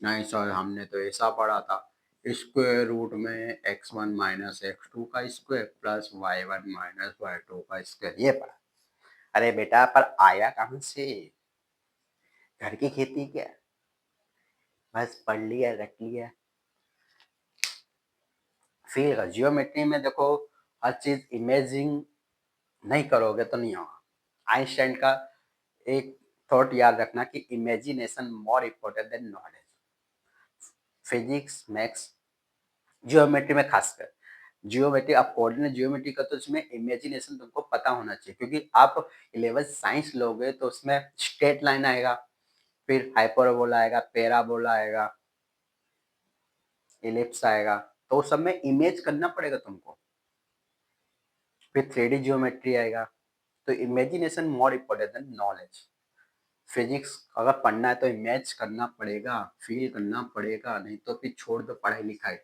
नहीं सर हमने तो ऐसा पढ़ा था, स्क्वायर रूट में x1 माइनस x2 का square plus y1 minus y2 का स्क्वायर, ये पढ़ा। अरे बेटा पर आया कहाँ से? घर की खेती क्या, बस पढ़ लिया रख लिया। फिर जियोमेट्री में देखो, हर चीज इमेजिंग नहीं करोगे तो नहीं होगा। आइंस्टाइन का एक थॉट याद रखना कि imagination more important then knowledge. Physics, maths, geometry में खासकर जियोमेट्री, आप कोऑर्डिनेट जियोमेट्री का तो इसमें इमेजिनेशन तुमको पता होना चाहिए, क्योंकि आप 11th साइंस लोगे तो उसमें स्ट्रेट लाइन आएगा, फिर हाइपरबोला आएगा, पैराबोला आएगा, इलिप्स आएगा, तो उस सब में इमेज करना पड़ेगा तुमको। फिर 3D जियोमेट्री आएगा। तो imagination more important then knowledge. Physics अगर पढ़ना है तो इमेज करना पड़ेगा, फील करना पड़ेगा, नहीं तो फिर छोड़ दो पढ़ाई लिखाई।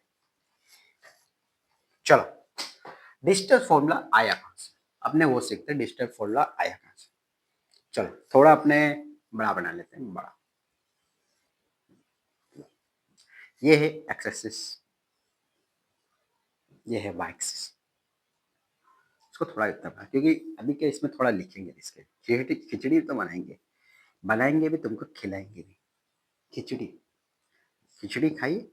चलो, डिजिटल फॉर्मूला आया कहाँ से, अपने वो सीखते हैं डिजिटल फॉर्मूला आया कहाँ से। चलो थोड़ा अपने बड़ा बना लेते हैं, बड़ा। ये है एक्स एक्सिस, ये है वाई एक्सिस। इसको थोड़ा इतना बना, क्योंकि अभी के इसमें थोड़ा लिखेंगे, इसके खिचड़ी खिचड़ी तो बनाएंगे, बनाएंगे भी, तुमको खिलाएंगे भी। खिचड़ी, खिचड़ी खाइए,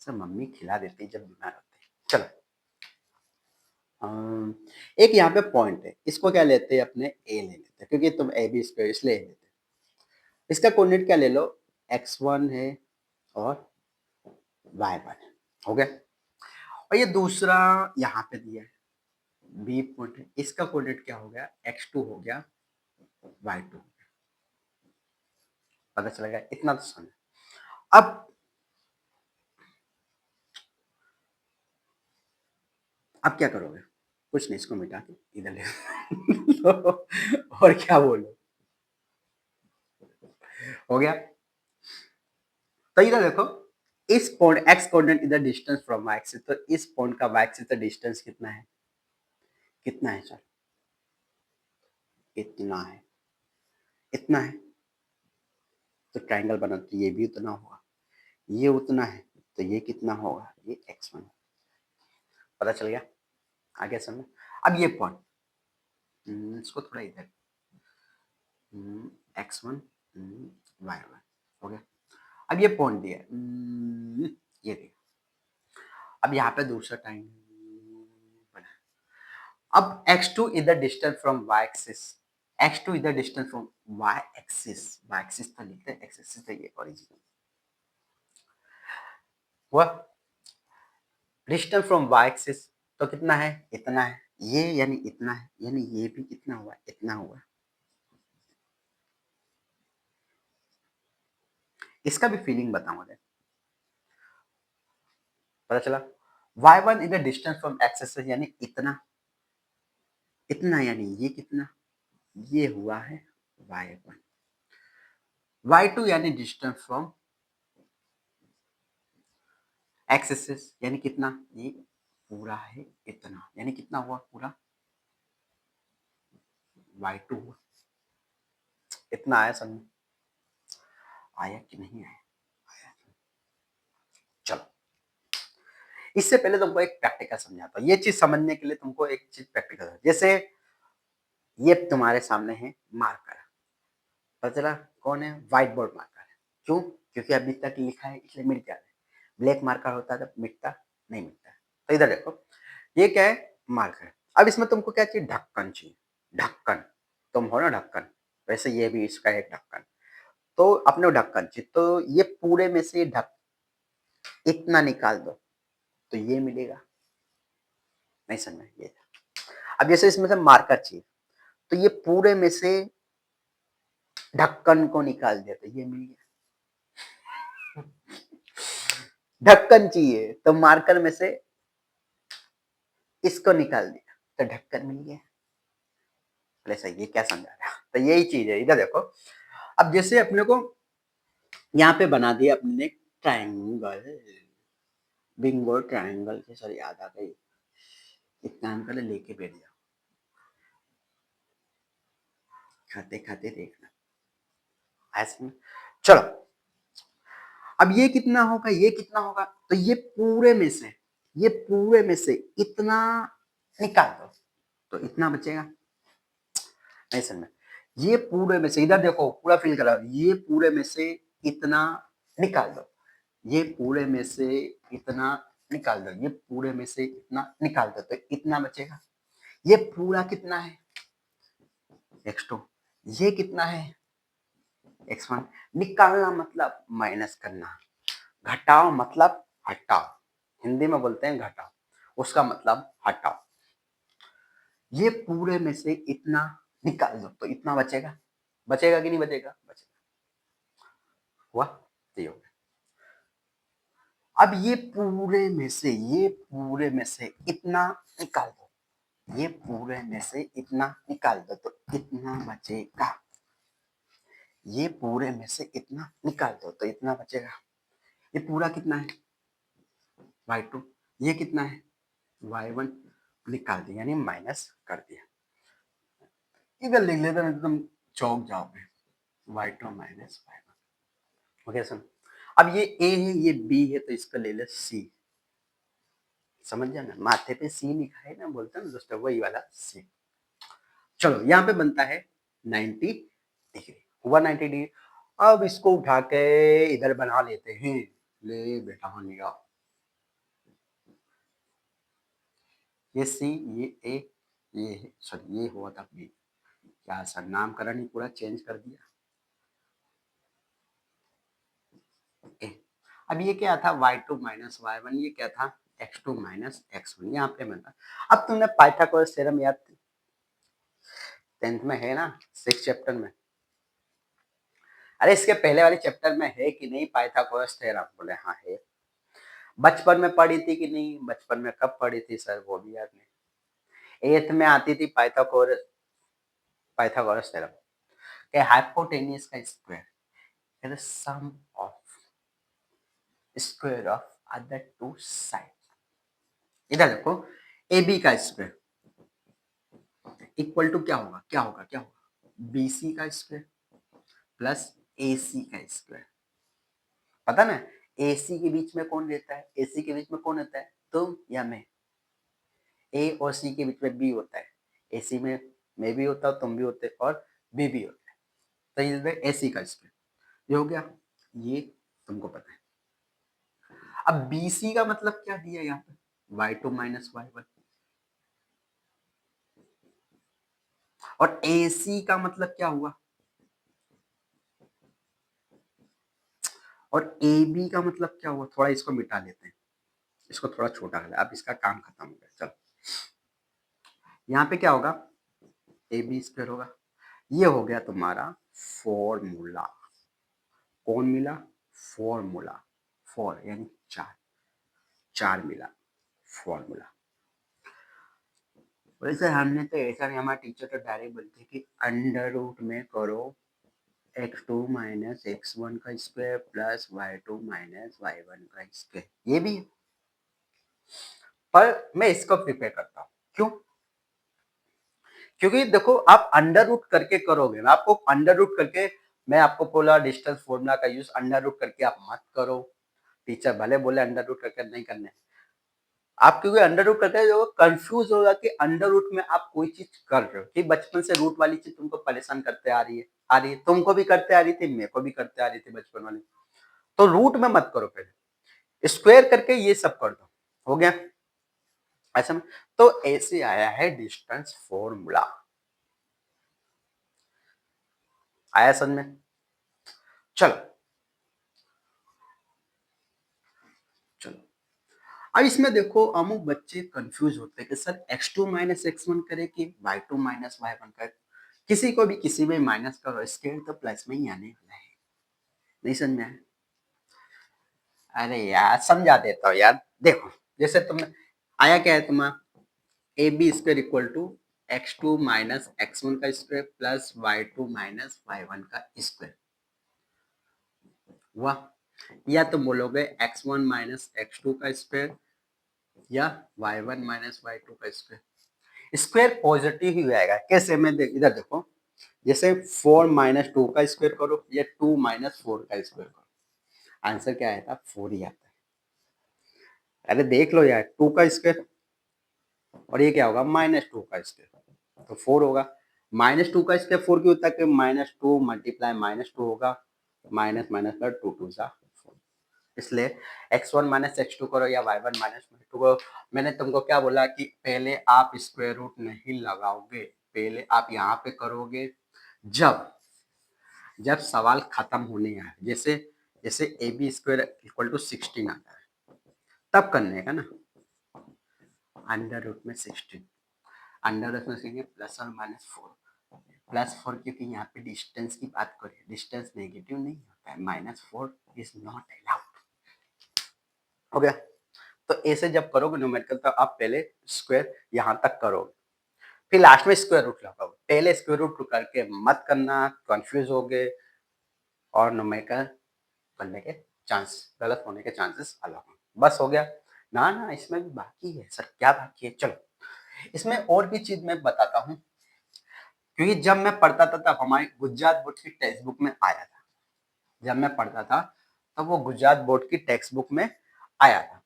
सब मम्मी खिला देती है जब बीमार होते हैं। चलो, एक यहाँ पे पॉइंट है, इसको क्या लेते हैं अपने, ए ले लेते हैं, क्योंकि तुम ए बी स्क्वायर इसलिए ए लेते हैं। इसका कोऑर्डिनेट क्या ले लो, x1 है और y1 है, हो गया। और ये दूसरा यहाँ पे दिया है, बी पॉइंट है, इसका कोऑर्डिनेट क्या हो गया, x2 हो गया, y2 हो गया। पता चलेगा, इतना तो समझ। अब क्या करोगे, कुछ नहीं, इसको मिटा के इधर ले और क्या बोलो, हो गया। तो इधर देखो, इस पॉइंट x कोऑर्डिनेट इधर डिस्टेंस फ्रॉम y एक्सिस, तो इस पॉइंट का y एक्सिस से डिस्टेंस कितना है, कितना है, चल इतना है, इतना है। तो ट्रायंगल बना, तो ये भी उतना होगा, ये उतना है, तो ये कितना होगा, ये x1। पता चल गया, आगे समझ। अब ये पॉइंट, इसको थोड़ा इधर, x1 y1, हो गया। अब ये पॉइंट दिया, ये दिया। अब यहाँ पे दूसरा टाइम बना। अब x2 is the distance from y axis, x2 is the distance from y axis, y axis तो लिखते हैं, x एक्सिस तो ये ओरिजिन हुआ। डिस्टेंस फ्रॉम y एक्सिस तो कितना है, इतना है, ये यानी इतना है, यानी ये भी कितना हुआ, इतना हुआ। इसका भी फीलिंग बताऊंगा, पता चला। y1 is the distance from x axis, यानी इतना, इतना यानी ये कितना, ये हुआ है y1। y2 यानी डिस्टेंस फ्रॉम x एक्सिस, यानी कितना, ये पूरा है इतना, यानी कितना हुआ पूरा, y2 हुआ। इतना आया समझ, आया कि नहीं आया, आया। चलो, इससे पहले तुमको एक प्रैक्टिकल समझाता हूँ, ये चीज समझने के लिए तुमको एक चीज प्रैक्टिकल, जैसे ये तुम्हारे सामने है मार्कर, पता चला कौन है, व्हाइट बोर्ड मार्कर है। क्यों, क्योंकि अभी तक लिखा है इसलिए मिट जा रहा है। ब्लैक मार्कर होता है तो मिटता नहीं, मिटता। तो इधर देखो, ये क्या है, मार्कर। अब इसमें तुमको क्या चाहिए, ढक्कन चाहिए, ढक्कन। तुम हो ना ढक्कन, वैसे ये भी इसका एक ढक्कन। तो अपने ढक्कन चाहिए, तो ये पूरे में से ढक इतना निकाल दो, तो ये मिलेगा, नहीं समझ ये। अब जैसे इसमें से मार्कर चाहिए, तो ये पूरे में से ढक्कन को निकाल दिया, तो ये मिल गया। ढक्कन चाहिए, तो मार्कर में से इसको निकाल दिया, तो ढक्कन मिल गया। अरे सही, ये क्या समझा रहा, तो यही चीज है, इधर देखो। अब जैसे अपने को यहाँ पे बना दिया अपने ट्रायंगल, बिंगो ट्रायंगल के, सर याद आ गई, एक काम कर, लेके बैठ जाओ, खाते खाते देखना ऐसे में। चलो, अब ये कितना होगा, ये कितना होगा, तो ये पूरे में से, ये पूरे में से इतना निकाल दो, तो इतना बचेगा, नहीं समझ। ये पूरे में से, इधर देखो पूरा फिल करा, ये पूरे में से इतना निकाल दो, ये पूरे में से इतना निकाल दो, ये पूरे में से इतना निकाल दो, तो इतना बचेगा। ये पूरा कितना है, x2, ये कितना है, x1। निकालना मतलब माइनस करना, घटाओ मतलब हटाओ, हिंदी में बोलते हैं घटाओ, उसका मतलब हटाओ। ये पूरे में से इतना निकाल दो, तो इतना बचेगा, बचेगा कि नहीं बचेगा, बचेगा। हुआ, तो ये हो गया। अब ये पूरे में से, ये पूरे में से इतना निकाल दो, ये पूरे में से इतना निकाल दो, तो इतना बचेगा। ये पूरे में से इतना निकाल दो तो इतना बचेगा। ये पूरा कितना है y2, ये कितना है y1, निकाल दिया यानी माइनस कर दिया। इधर लिख लेते हैं एकदम चौक जाओगे, y2 माइनस y1। ओके सुन, अब ये a है ये b है तो इसका ले ले c, समझ जाना, माथे पे c लिखा है ना, बोलते हैं ना दोस्तों, वही वाला c। चलो यहाँ पे बनता है 90 डिग्री, हुआ 90 डिग्री। अब इसको उठा के इधर बना लेते हैं, ले बेटा निगाह, ये सी, ये ए, ये सॉरी ये हुआ था बी, क्या सर नामकरण ही पूरा चेंज कर दिया। ए, अब ये क्या था y2 माइनस y1, ये क्या था x2 माइनस x1, यहाँ पे बनता। अब तुमने पाइथागोरस थ्योरम याद 10th में है ना, 6 चैप्टर में, अरे इसके पहले वाले चैप्टर में है कि नहीं पाइथागोरस थ्योरम, बोले हाँ है। बचपन में पढ़ी थी कि नहीं, बचपन में कब पढ़ी थी सर वो भी याद नहीं। 8th में आती थी पाइथागोरस, पाइथागोरस थ्योरम के हाइपोटेन्यूज का square is the sum of square of other two side. इधर देखो ए बी का स्क्वायर इक्वल टू क्या होगा, क्या होगा, क्या होगा, बी सी का स्क्वायर प्लस ए सी का स्क्वायर। पता ना ए सी के बीच में कौन रहता है, ए सी के बीच में कौन रहता है, तुम या मैं। ए और सी के बीच में बी होता है, ए सी में मैं भी होता हूँ, तुम भी होते और बी भी होता है, तो ये ए सी का स्क्वायर, ये हो गया, ये तुमको पता है। अब बी सी का मतलब क्या दिया यहाँ पे, y2 माइनस y1, और ए सी का मतलब क्या हुआ, और ए बी का मतलब क्या हुआ, थोड़ा इसको मिटा लेते हैं, इसको थोड़ा छोटा कर ले, अब इसका काम खत्म हो गया। चलो यहाँ पे क्या होगा, ए बी स्क्वायर होगा, ये हो गया तुम्हारा फॉर्मूला, कौन मिला, फॉर्मूला, फोर यानी चार, चार मिला फॉर्मूला। वैसे हमने तो ऐसा नहीं, हमारे टीचर तो डायरेक्ट बोलते कि अंडर रूट में करो x2 माइनस x1 का square plus y2 minus y1 का स्क्वायर, ये भी है। पर मैं इसको प्रिपेयर करता हूँ, क्यों, क्योंकि देखो आप अंडर रूट करके करोगे, मैं आपको अंडर रूट करके, मैं आपको बोला डिस्टेंस फॉर्मूला का यूज अंडर रूट करके आप मत करो, टीचर भले बोले अंडर रूट करके नहीं करने, आप क्योंकि अंडर रूट करके जो कंफ्यूज होगा कि अंडर रूट में आप कोई चीज कर रहे हो, कि बचपन से रूट वाली चीज तुमको परेशान करते आ रही है, आ रही है, तुमको भी करते आ रही थी, मेरे को भी करते आ रही थी बचपन वाली, तो रूट में मत करो, पहले स्क्वायर करके ये सब कर दो, हो गया ऐसा में। तो ऐसे आया है डिस्टेंस फॉर्मूला, आया समझ में। चलो चलो अब इसमें देखो अमुक बच्चे कंफ्यूज होते हैं कि सर x2 माइनस x1 करे कि y2 माइनस y1 करे, किसी को भी किसी में माइनस करो, स्केल तो प्लस में ही आने वाला है, नहीं समझ में आया। अरे यार समझा देता हूँ यार, देखो जैसे तुम आया क्या है तुम्हारा, A B square equal to x2 minus x1 का square plus y2 minus y1 का स्क्वायर हुआ, या तुम बोलोगे x1 माइनस x2 का स्क्वायर या y1 माइनस y2 का स्क्वायर। स्क्वायर पॉजिटिव ही आएगा, कैसे, मैं इधर देखो, जैसे 4 माइनस 2 का स्क्वायर करो या 2 माइनस 4 का स्क्वायर करो, आंसर क्या आएगा, 4 ही आता है। अरे देख लो यार, 2 का स्क्वायर और ये क्या होगा माइनस 2 का स्क्वायर, तो 4 होगा। -2 का स्क्वायर 4 क्यों होता है, कि -2 मल्टीप्लाई -2 होगा, माइनस माइनस का 2 2 सा 4, इसलिए x1 माइनस x2 करो या y1 माइनस y2 करो। मैंने तुमको क्या बोला कि पहले आप स्क्वायर रूट नहीं लगाओगे, पहले आप यहाँ पे करोगे, जब जब सवाल खत्म होने आए, जैसे जैसे A B square equal to 16 आता है, तब करने का ना, अंडर रूट में 16, अंडर रूट में 16 प्लस और -4, +4 क्योंकि यहाँ पे डिस्टेंस की बात करें, डिस्टेंस नेगेटिव नहीं होता है, -4 इज नॉट अलाउड, हो गया। तो ऐसे जब करोगे न्यूमेरिकल तो आप पहले स्क्वायर यहाँ तक करोगे, फिर लास्ट में स्क्वायर रूट लगाओगे, पहले स्क्वायर रूट करके मत करना, कंफ्यूज हो गए, और न्यूमेरिकल बनने के चांस, गलत होने के चांसेस अलग हैं। बस हो गया। ना ना, इसमें भी बाकी है सर। क्या बाकी है? चलो, इसमें और भी चीज मैं बताता हूँ, क्योंकि जब मैं पढ़ता था तब हमारे गुजरात बोर्ड की टेक्स्ट बुक में आया था। जब मैं पढ़ता था तब वो गुजरात बोर्ड की टेक्स्ट बुक में आया था।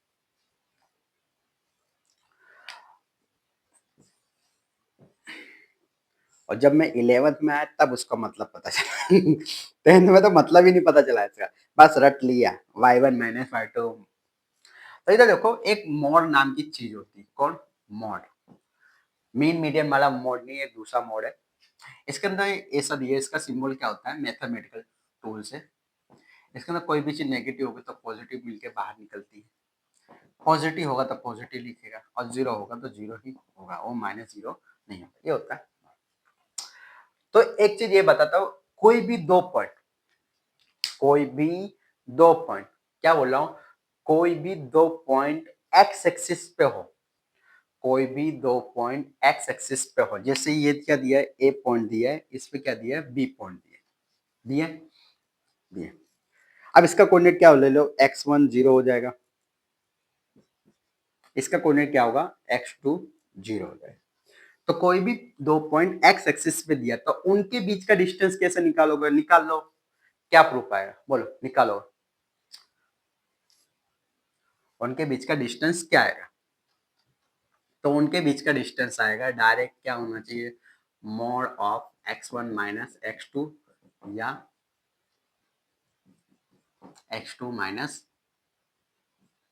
और जब मैं 11th में आया तब उसका मतलब पता चला। 10th में तो मतलब ही नहीं पता चला इसका, बस रट लिया y1 माइनस y2। तो इधर देखो, एक मॉड नाम की चीज होती है। कौन? मॉड। मीन मीडियन वाला मॉड नहीं है, दूसरा मॉड है। इसके अंदर ऐसा दिया है, इसका सिंबल क्या होता है? मैथमेटिकल टूल से इसके अंदर कोई भी चीज नेगेटिव होगी तो पॉजिटिव मिलके बाहर निकलती है। पॉजिटिव होगा तो पॉजिटिव लिखेगा और जीरो होगा तो जीरो ही होगा, वो माइनस जीरो नहीं होगा। ये होता है। तो एक चीज ये बताता हूँ, कोई भी दो पॉइंट, कोई भी दो पॉइंट, क्या बोल रहा हूँ, कोई भी दो पॉइंट एक्स एक्सिस पे हो, कोई भी दो पॉइंट एक्स एक्सिस पे हो, जैसे ये क्या दिया है? ए पॉइंट दिया है, इस पे क्या दिया है? बी पॉइंट दिया दिया दिया। अब इसका कोऑर्डिनेट क्या हो? ले लो, x1 जीरो हो जाएगा, इसका कोऑर्डिनेट क्या होगा? x2 जीरो हो जाएगा। तो कोई भी दो पॉइंट एक्स एक्सिस पे दिया तो उनके बीच का डिस्टेंस कैसे निकालोगे? निकाल लो। क्या प्रूफ आएगा? बोलो, निकालो। उनके बीच का डिस्टेंस क्या आएगा? तो उनके बीच का डिस्टेंस आएगा डायरेक्ट, क्या होना चाहिए? Mod of x1 minus x2 या x2 माइनस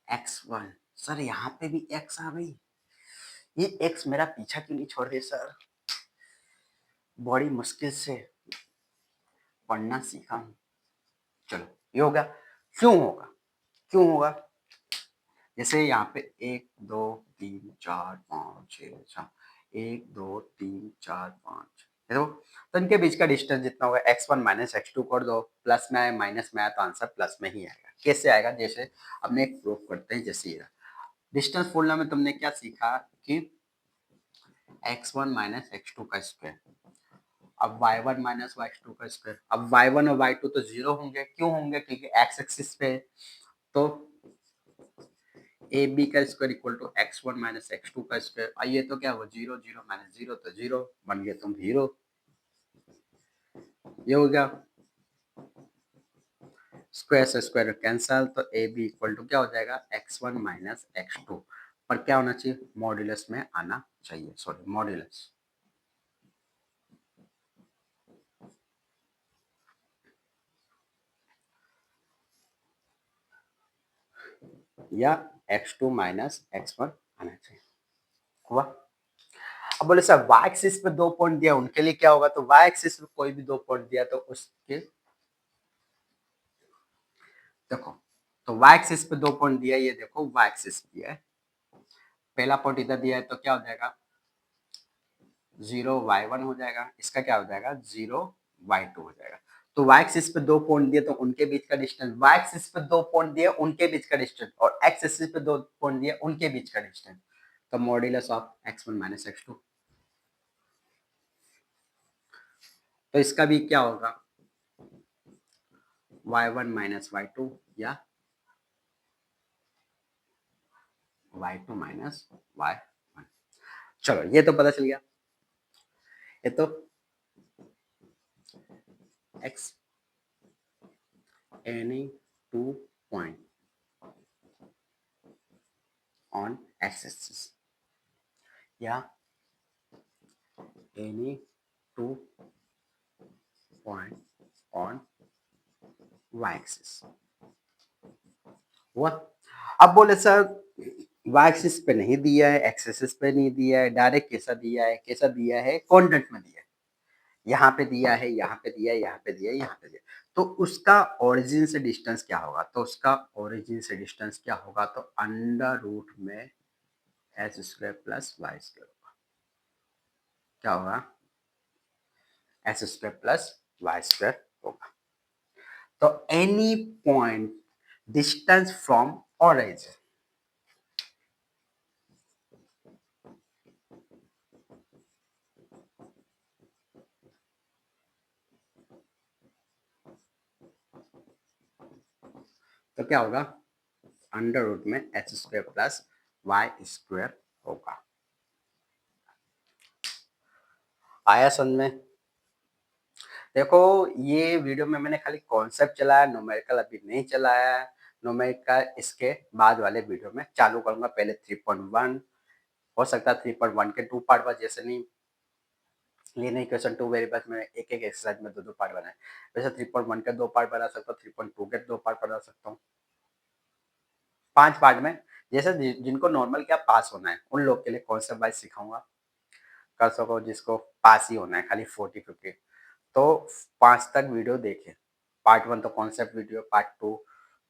x1। सर यहाँ पे भी x आ गई, ये x मेरा पीछा क्यों नहीं छोड़ रही सर? बड़ी मुश्किल से पढ़ना सीखा हूँ। चलो, ये होगा। क्यों होगा? क्यों होगा? जैसे यहाँ पे 1 2 3 4 5 6 7, 1 2 3 4 5, देखो। तो इनके बीच का डिस्टेंस जितना होगा x1 माइनस x2 कर दो, प्लस में आए माइनस में आए तो आंसर प्लस में ही आएगा। कैसे आएगा? जैसे अब मैं एक प्रूफ करते हैं। जैसे ये डिस्टेंस फॉर्मूला में तुमने क्या सीखा कि x1 माइनस x2 का स्क्वायर, अब y1 माइनस y2 का स्क्वायर। अब y1 और y2 तो जीरो होंगे। क्यों होंगे? क्योंकि x एक्सिस पे है। तो ए बी का square equal to x1 minus x2 का स्क्वायर। और ये तो क्या हुआ? जीरो, जीरो माइनस जीरो तो जीरो, बन गया तुम हीरो। ये हो गया। स्क्वायर से स्क्वायर कैंसल, तो ए बी इक्वल टू क्या हो जाएगा? x1 minus x2। पर क्या होना चाहिए? मॉड्यूलस में आना चाहिए, सॉरी मॉड्यूलस, या x2 माइनस x1 आना चाहिए। हुआ? अब बोले सर y एक्सिस पे दो पॉइंट दिया, उनके लिए क्या होगा? तो y एक्सिस पे कोई भी दो पॉइंट दिया तो उसके, देखो, तो y एक्सिस पे दो पॉइंट दिया, ये देखो y एक्सिस दिया है, पहला पॉइंट इधर दिया है तो क्या हो जाएगा? 0 y1 हो जाएगा, इसका क्या हो जाएगा? 0 y2 हो जाएगा। तो y एक्सिस पे दो पॉइंट दिए तो उनके बीच का डिस्टेंस, y एक्सिस पे दो पॉइंट दिए उनके बीच का डिस्टेंस, और x एक्सिस पे दो पॉइंट दिए उनके बीच का डिस्टेंस, तो modulus of x1 minus x2। तो इसका भी क्या होगा? y1 माइनस y2 या y2 माइनस y1। चलो, ये तो पता चल गया। ये तो x any two point on x axis या any two point on y axis हुआ। अब बोले सर y एक्सिस पे नहीं दिया है, x एक्सिस पे नहीं दिया है, डायरेक्ट कैसा दिया है? कैसा दिया है? क्वाड्रेंट में दिया है। यहाँ पे दिया है, यहाँ पे दिया है, यहाँ पे दिया है, यहाँ पे दिया है। तो उसका ओरिजिन से डिस्टेंस क्या होगा? तो उसका ओरिजिन से डिस्टेंस क्या होगा? तो अंडर रूट में S square plus Y square होगा। क्या होगा? S square plus Y square होगा। तो any point distance from origin, तो क्या होगा, अंडर रूट में H square plus Y square होगा। आया समझ में? देखो ये वीडियो में मैंने खाली कॉन्सेप्ट चलाया, न्यूमेरिकल अभी नहीं चलाया है। न्यूमेरिकल इसके बाद वाले वीडियो में चालू करूंगा। पहले 3.1 हो सकता है 3.1 के 2 पार्ट बस, जैसे नहीं लिनियर इक्वेशन 2 वेरिएबल्स में एक एक एक्सरसाइज में दो दो पार्ट बनाए, वैसे 3.1 के 2 पार्ट बना सकता हूँ, 3.2 के 2 पार्ट बना सकता हूँ, 5 पार्ट में। जैसे जिनको नॉर्मल क्या पास होना है उन लोग के लिए कॉन्सेप्ट वाइज सिखाऊंगा, कर सको जिसको पास ही होना है खाली 40-50, तो 5 तक वीडियो देखें। पार्ट 1 तो concept video, part 2,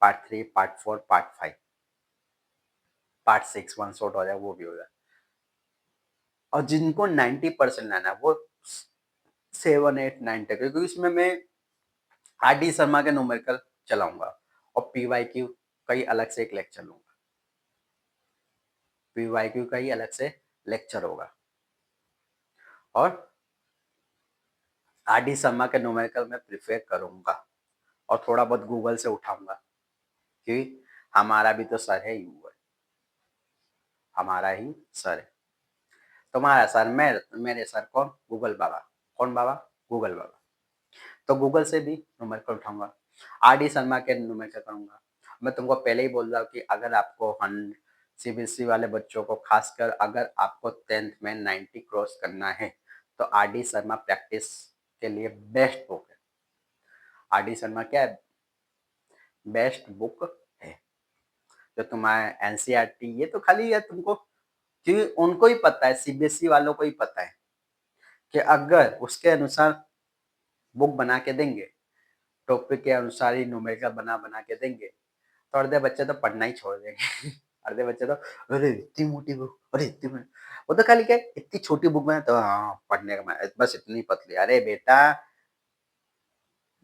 part 3, part 4, part 5, part 6 one shot हो जाए वो भी हो जाए। और जिनको 90% लाना है वो 7, 8, 9 तक, क्योंकि इसमें मैं आर डी शर्मा के न्यूमेरिकल चलाऊंगा और पी वाई क्यू का ही अलग से एक लेक्चर लूंगा, पी वाई क्यू का ही अलग से लेक्चर होगा। और आर डी शर्मा के न्यूमेरिकल में प्रिफेयर करूंगा और थोड़ा बहुत गूगल से उठाऊंगा, क्योंकि हमारा भी तो सर है ही, हमारा ही सर है। तुम्हारा सर मेरे सर कौन? गूगल बाबा। कौन बाबा? गूगल बाबा। तो गूगल से भी न्यूमेरिकल उठाऊंगा, आर डी शर्मा के न्यूमेरिकल करूंगा। मैं तुमको पहले ही बोल रहा हूँ कि अगर आपको सीबीएसई वाले बच्चों को, खासकर अगर आपको 10th में 90 क्रॉस करना है तो आर डी शर्मा प्रैक्टिस के लिए बेस्ट बुक है। आर डी शर्मा क्या है? बेस्ट बुक है। जो तुम्हारा एनसीईआरटी, ये तो खाली है तुमको, क्योंकि उनको ही पता है, सीबीएसई वालों को ही पता है कि अगर उसके अनुसार बुक बना के देंगे, टॉपिक के अनुसार ही न्यूमेरिकल बना बना के देंगे, तो आधे बच्चे तो पढ़ना ही छोड़ देंगे। आधे बच्चे तो अरे इतनी मोटी बुक, अरे इतनी मोटी, वो तो खाली क्या इतनी छोटी बुक में तो हाँ पढ़ने का बस इतनी पतली। अरे बेटा,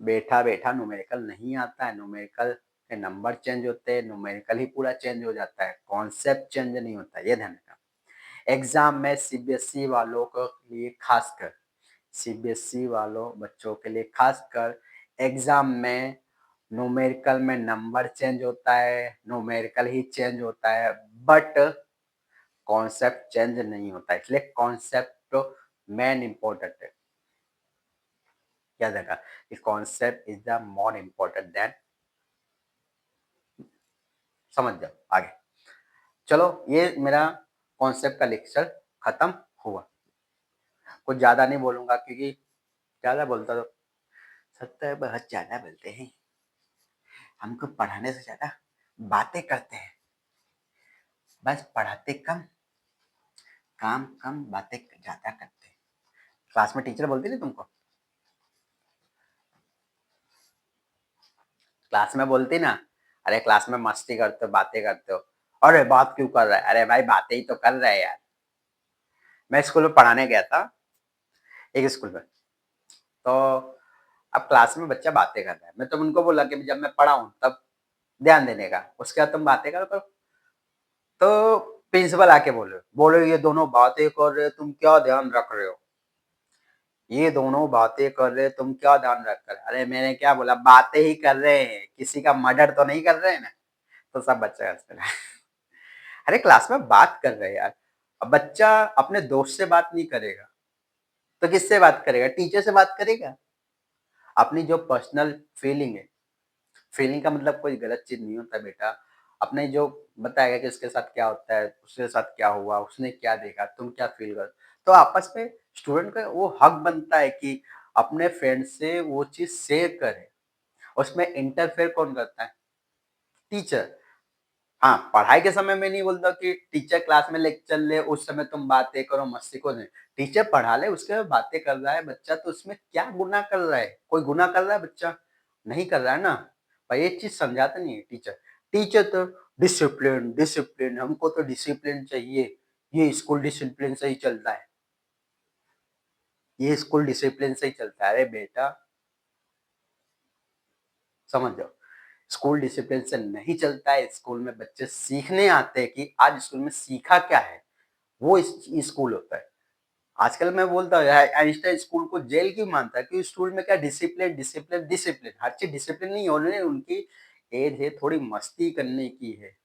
बैठा बैठा न्यूमेरिकल नहीं आता है, न्यूमेरिकल के नंबर चेंज होते हैं, न्यूमेरिकल ही पूरा चेंज हो जाता है, कॉन्सेप्ट चेंज नहीं होता, ये ध्यान रखना। एग्जाम में सीबीएसई वालों के लिए खासकर, सीबीएसई वालों बच्चों के लिए खासकर एग्जाम में न्यूमेरिकल में नंबर चेंज होता है, न्यूमेरिकल ही चेंज होता है, बट कॉन्सेप्ट चेंज नहीं होता है। इसलिए कॉन्सेप्ट मेन इंपॉर्टेंट है, याद रखा, concept is the more important then, समझ जाओ आगे। चलो ये मेरा कॉन्सेप्ट का लेक्चर खत्म हुआ। कुछ ज्यादा नहीं बोलूंगा क्योंकि ज्यादा बोलता तो सत्तर बहुत ज्यादा बोलते हैं, हमको पढ़ाने से ज्यादा बातें करते हैं, बस पढ़ाते कम, काम कम, बातें ज्यादा करते हैं। क्लास में टीचर बोलती नहीं तुमको, क्लास में बोलती ना, अरे क्लास में मस्ती करते हो, बातें करते हो, अरे बात क्यों कर रहा है, अरे भाई बातें ही तो कर रहे हैं यार। मैं स्कूल में पढ़ाने गया था, एक स्कूल में, तो अब क्लास में बच्चा बातें कर रहा है, मैं तो उनको बोला कि जब मैं पढ़ाऊं तब ध्यान देने का, उसके बाद तुम बातें करो। तो प्रिंसिपल आके बोले बोले ये दोनों बातें कर रहे, तुम क्या ध्यान रख रहे हो, ये दोनों बातें कर रहे, तुम क्या ध्यान रख कर। अरे मैंने क्या बोला, बातें ही कर रहे हैं, किसी का मर्डर तो नहीं कर रहे हैं ना। तो सब बच्चा हंस रहा है। अरे क्लास में बात कर रहे हैं यार, अब बच्चा अपने दोस्त से बात नहीं करेगा तो किससे बात करेगा? टीचर से बात करेगा। अपनी जो पर्सनल फीलिंग है, फीलिंग का मतलब कोई गलत चीज नहीं होता बेटा, अपने जो बताएगा कि इसके साथ क्या होता है, उसके साथ क्या हुआ, उसने क्या देखा, तुम क्या फील कर, तो आपस में स्टूडेंट का वो हक बनता है कि अपने फ्रेंड से वो चीज शेयर करे। उसमें इंटरफेयर कौन करता है? टीचर। हाँ, पढ़ाई के समय में नहीं बोलता कि टीचर क्लास में लेक्चर ले उस समय तुम बातें करो, मस्ती को नहीं। टीचर पढ़ा ले उसके बाद बातें कर रहा है बच्चा, तो उसमें क्या गुनाह कर रहा है? कोई गुनाह कर रहा है बच्चा? नहीं कर रहा है ना। पर ये चीज समझाता नहीं है टीचर। टीचर तो डिसिप्लिन डिसिप्लिन, हमको तो डिसिप्लिन चाहिए, ये स्कूल डिसिप्लिन से ही चलता है, ये स्कूल डिसिप्लिन से ही चलता है। अरे बेटा समझ जाओ, स्कूल डिसिप्लिन से नहीं चलता है। स्कूल में बच्चे सीखने आते हैं कि आज स्कूल में सीखा क्या है, वो स्कूल होता है। आजकल मैं बोलता हूँ आइंस्टाइन स्कूल को जेल क्यों मानता है, क्योंकि स्कूल में क्या डिसिप्लिन डिसिप्लिन डिसिप्लिन, हर चीज डिसिप्लिन नहीं होने उनकी एज है थोड़ी मस्ती करने की है।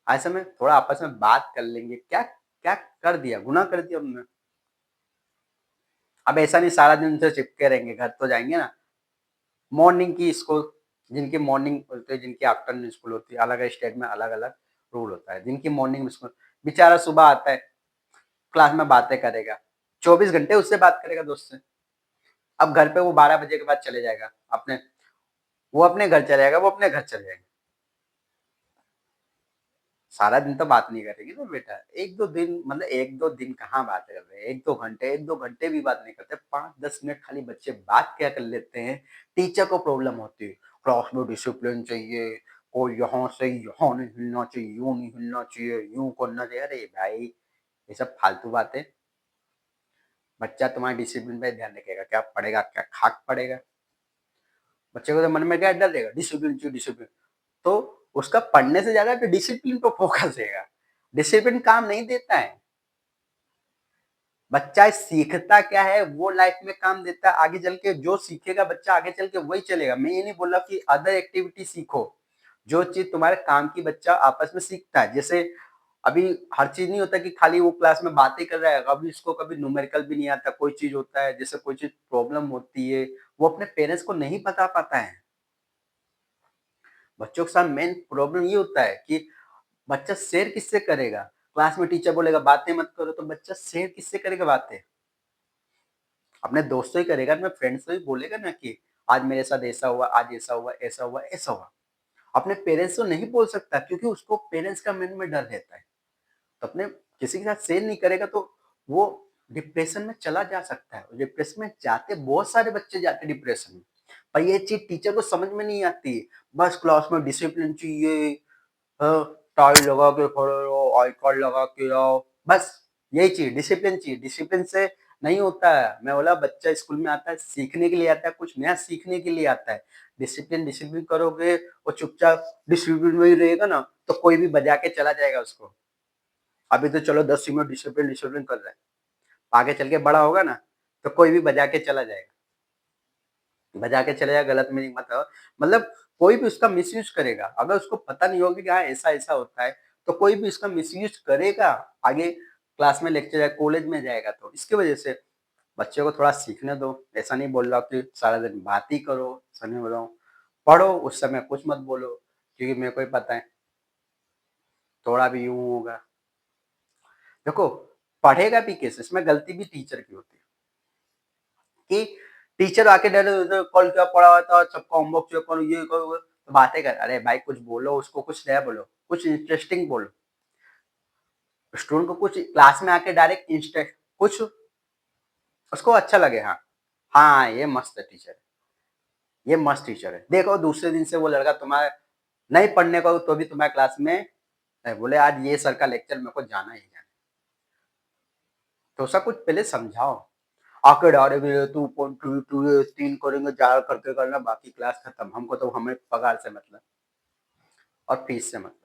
ऐसे में थोड़ा आपस में बात कर लेंगे, क्या क्या कर दिया, गुनाह कर दिया हमने। अब ऐसा नहीं सारा दिन उनसे चिपके रहेंगे, घर तो जाएँगे ना। मॉर्निंग की स्कूल, जिनकी मॉर्निंग होती है, जिनकी आफ्टरनून स्कूल होती है, अलग स्टेट में अलग-अलग रूल होता है। जिनकी मॉर्निंग स्कूल, बेचारा सुबह आता है, क्लास में बातें करेगा, 24 घंटे उससे बात करेगा दोस्त से। अब घर पे वो 12 बजे के बाद चले जाएगा, वो अपने घर चले जाएगा, वो अपने घर चले जाएगा। सारा दिन तो बात नहीं करेगी ना बेटा, 1-2 दिन, मतलब 1-2 दिन कहाँ बात कर रहे हैं, 1-2 घंटे भी बात नहीं करते, 5-10 मिनट खाली बच्चे बात क्या कर लेते हैं, टीचर को प्रॉब्लम होती है, क्लास में डिसिप्लिन चाहिए, कोई यहाँ से यहाँ नहीं हिलना चाहिए, यूँ नहीं हिलना चाहिए, यूँ करना चाहिए। अरे भाई, ये सब फालतू बातें। बच्चा तुम्हारे डिसिप्लिन पे ध्यान रखेगा, क्या पढ़ेगा, क्या खाक पढ़ेगा? बच्चे को तो मन में क्या डर रहेगा, डिसिप्लिन चाहिए डिसिप्लिन। तो उसका पढ़ने से ज्यादा तो डिसिप्लिन पे फोकस रहेगा। डिसिप्लिन काम नहीं देता है। बच्चा सीखता क्या है वो लाइफ में काम देता है, आगे चल के जो सीखेगा बच्चा आगे चल के वही चलेगा। मैं ये नहीं बोल रहा कि अदर एक्टिविटी सीखो, जो चीज तुम्हारे काम की बच्चा आपस में सीखता है। जैसे अभी हर चीज नहीं होता कि खाली वो क्लास में बातें कर रहा है, अभी इसको कभी न्यूमेरिकल भी नहीं आता, कोई चीज होता है, जैसे कोई चीज प्रॉब्लम होती है, वो अपने पेरेंट्स को नहीं बता पाता है। बच्चों के साथ मेन प्रॉब्लम ये होता है कि बच्चा शेयर किससे करेगा? क्लास में टीचर बोलेगा बातें मत करो, तो बच्चा शेयर किससे करेगा बातें? अपने दोस्तों ही करेगा, अपने फ्रेंड्स से ही बोलेगा ना कि आज मेरे साथ ऐसा हुआ, आज ऐसा हुआ, ऐसा हुआ, ऐसा हुआ। अपने पेरेंट्स को नहीं बोल सकता क्योंकि उसको पेरेंट्स का मन में डर रहता है। तो अपने किसी के साथ शेयर नहीं करेगा तो वो डिप्रेशन में चला जा सकता है। डिप्रेशन में जाते बहुत सारे बच्चे जाते हैं डिप्रेशन में। पर ये चीज़ टीचर को समझ में नहीं आती। बस क्लास में डिसिप्लिन चाहिए, टाई लगा के खड़े रहो, आई कार्ड लगा के आओ, बस यही चीज़ डिसिप्लिन चाहिए। डिसिप्लिन से नहीं होता है। मैं बोला बच्चा स्कूल में आता है सीखने के लिए आता है, कुछ नया सीखने के लिए आता है। डिसिप्लिन डिसिप्लिन करोगे, वो चुपचाप डिसिप्लिन में ही रहेगा ना, तो कोई भी बजा के चला जाएगा उसको। अभी तो चलो 10 में डिसिप्लिन डिसिप्लिन कर रहा है, आगे चल के बड़ा होगा ना तो कोई भी बजा के चला जाएगा। बजा के चले जाए गलत मीनिंग मत हो, मतलब कोई भी उसका मिसयूज करेगा। अगर उसको पता नहीं होगा कि हाँ ऐसा ऐसा होता है, तो कोई भी उसका मिसयूज करेगा। आगे क्लास में लेक्चर या कॉलेज में जाएगा, तो इसकी वजह से बच्चे को थोड़ा सीखने दो। ऐसा नहीं बोल रहा कि सारा दिन बात ही करो, ऐसा नहीं बोल रहा हूँ। पढ़ो, उस समय कुछ मत बोलो, क्योंकि मेरे को ही पता है थोड़ा भी यूं होगा। देखो, पढ़ेगा भी कैसे, इसमें गलती भी टीचर की होती है कि टीचर आके डायरेक्ट कल क्या पढ़ा हुआ था, सबका होमवर्क चेक करो, ये करो, तो बातें कर। अरे भाई कुछ बोलो, उसको कुछ नया बोलो, कुछ इंटरेस्टिंग बोलो। स्टूडेंट को कुछ क्लास में आके डायरेक्ट इंस्टेंट कुछ उसको अच्छा लगे। हाँ, हाँ ये मस्त है टीचर, ये मस्त टीचर है। देखो दूसरे दिन से वो लड़का तुम्हारे नहीं पढ़ने को तो भी तुम्हारे क्लास में बोले आज ये सर का लेक्चर मेरे को जाना ही जाना है। तो उसका कुछ पहले समझाओ। आके direct to point two two तीन करेंगे, चार करके करना, बाकी क्लास खत्म। हमको तो हमें पगार से मतलब और फीस से मतलब।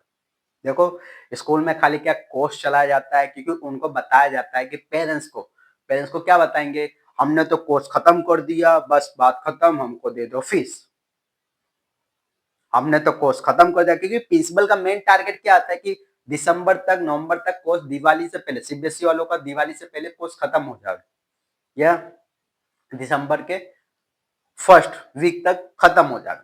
देखो स्कूल में खाली क्या कोर्स चलाया जाता है, क्योंकि उनको बताया जाता है कि पेरेंट्स को क्या बताएंगे, हमने तो कोर्स खत्म कर दिया, बस बात खत्म, हमको दे दो फीस। हमने तो कोर्स खत्म कर दिया, क्योंकि प्रिंसिपल का मेन टारगेट क्या आता है कि दिसंबर तक, नवंबर तक कोर्स, दिवाली से पहले, सीबीएसई वालों का दिवाली से पहले कोर्स खत्म हो जाए, या दिसंबर के फर्स्ट वीक तक खत्म हो जाए।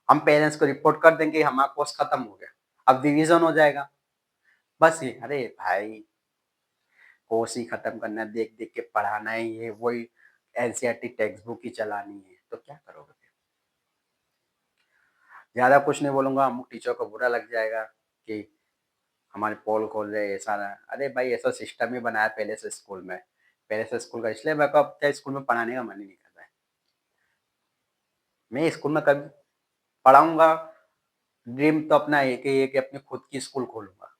हम पेरेंट्स को रिपोर्ट कर देंगे हमारा कोर्स खत्म हो गया, अब रिवीजन हो जाएगा। बस ये, अरे भाई कोर्स ही खत्म करना है, देख देख के पढ़ाना ही है, वही एनसीईआरटी टेक्स्ट बुक ही चलानी है, तो क्या करोगे फिर? ज्यादा कुछ नहीं बोलूंगा, अमुक टीचर को बुरा लग जाएगा कि हमारे पोल खोल रहे ऐसा ना। अरे भाई ऐसा सिस्टम ही बनाया पहले से स्कूल में, पहले से स्कूल का, इसलिए मेरे को अब क्या स्कूल में पढ़ाने का मन ही नहीं करता है। मैं स्कूल में कभी पढ़ाऊंगा, ड्रीम तो अपना एक ही है कि अपनी खुद की स्कूल खोलूंगा।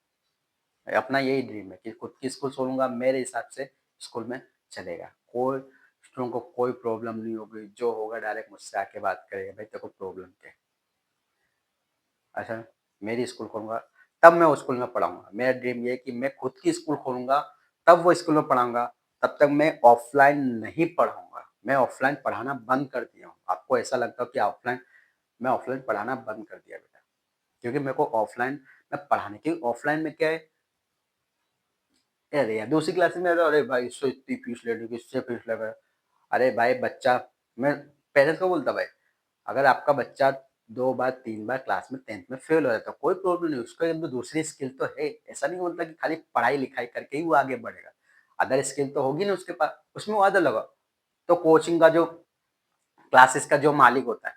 अपना यही ड्रीम है कि खुद की स्कूल खोलूंगा, मेरे हिसाब से स्कूल में चलेगा। कोई स्टूडेंट को कोई प्रॉब्लम नहीं होगी, जो होगा डायरेक्ट मुझसे आके बात करेगा, भाई तेरे को प्रॉब्लम क्या है। अच्छा, मेरी स्कूल खोलूंगा तब मैं उस स्कूल में पढ़ाऊंगा। मेरा ड्रीम ये है कि मैं खुद की स्कूल खोलूंगा, तब वो स्कूल में पढ़ाऊंगा। तब तक मैं ऑफलाइन नहीं पढ़ाऊंगा, मैं ऑफलाइन पढ़ाना बंद कर दिया हूँ। आपको ऐसा लगता है कि ऑफलाइन मैं ऑफलाइन पढ़ाना बंद कर दिया बेटा, क्योंकि मेरे को ऑफलाइन में पढ़ाने की ऑफलाइन में क्या है, अरे यार दूसरी क्लासेस में अरे भाई इससे इतनी फीस ले ली, इससे फीस लगा। अरे भाई बच्चा, मैं पेरेंट्स को बोलता भाई, अगर आपका बच्चा 2 बार 3 बार क्लास में 10th में फेल हो जाता है, कोई प्रॉब्लम नहीं, उसके अंदर दूसरी स्किल तो है। ऐसा नहीं बोलता कि खाली पढ़ाई-लिखाई करके ही वो आगे बढ़ेगा। अदर स्किल तो होगी ना उसके पास, उसमें वो आदत लगाओ। तो कोचिंग का जो क्लासेस का जो मालिक होता है,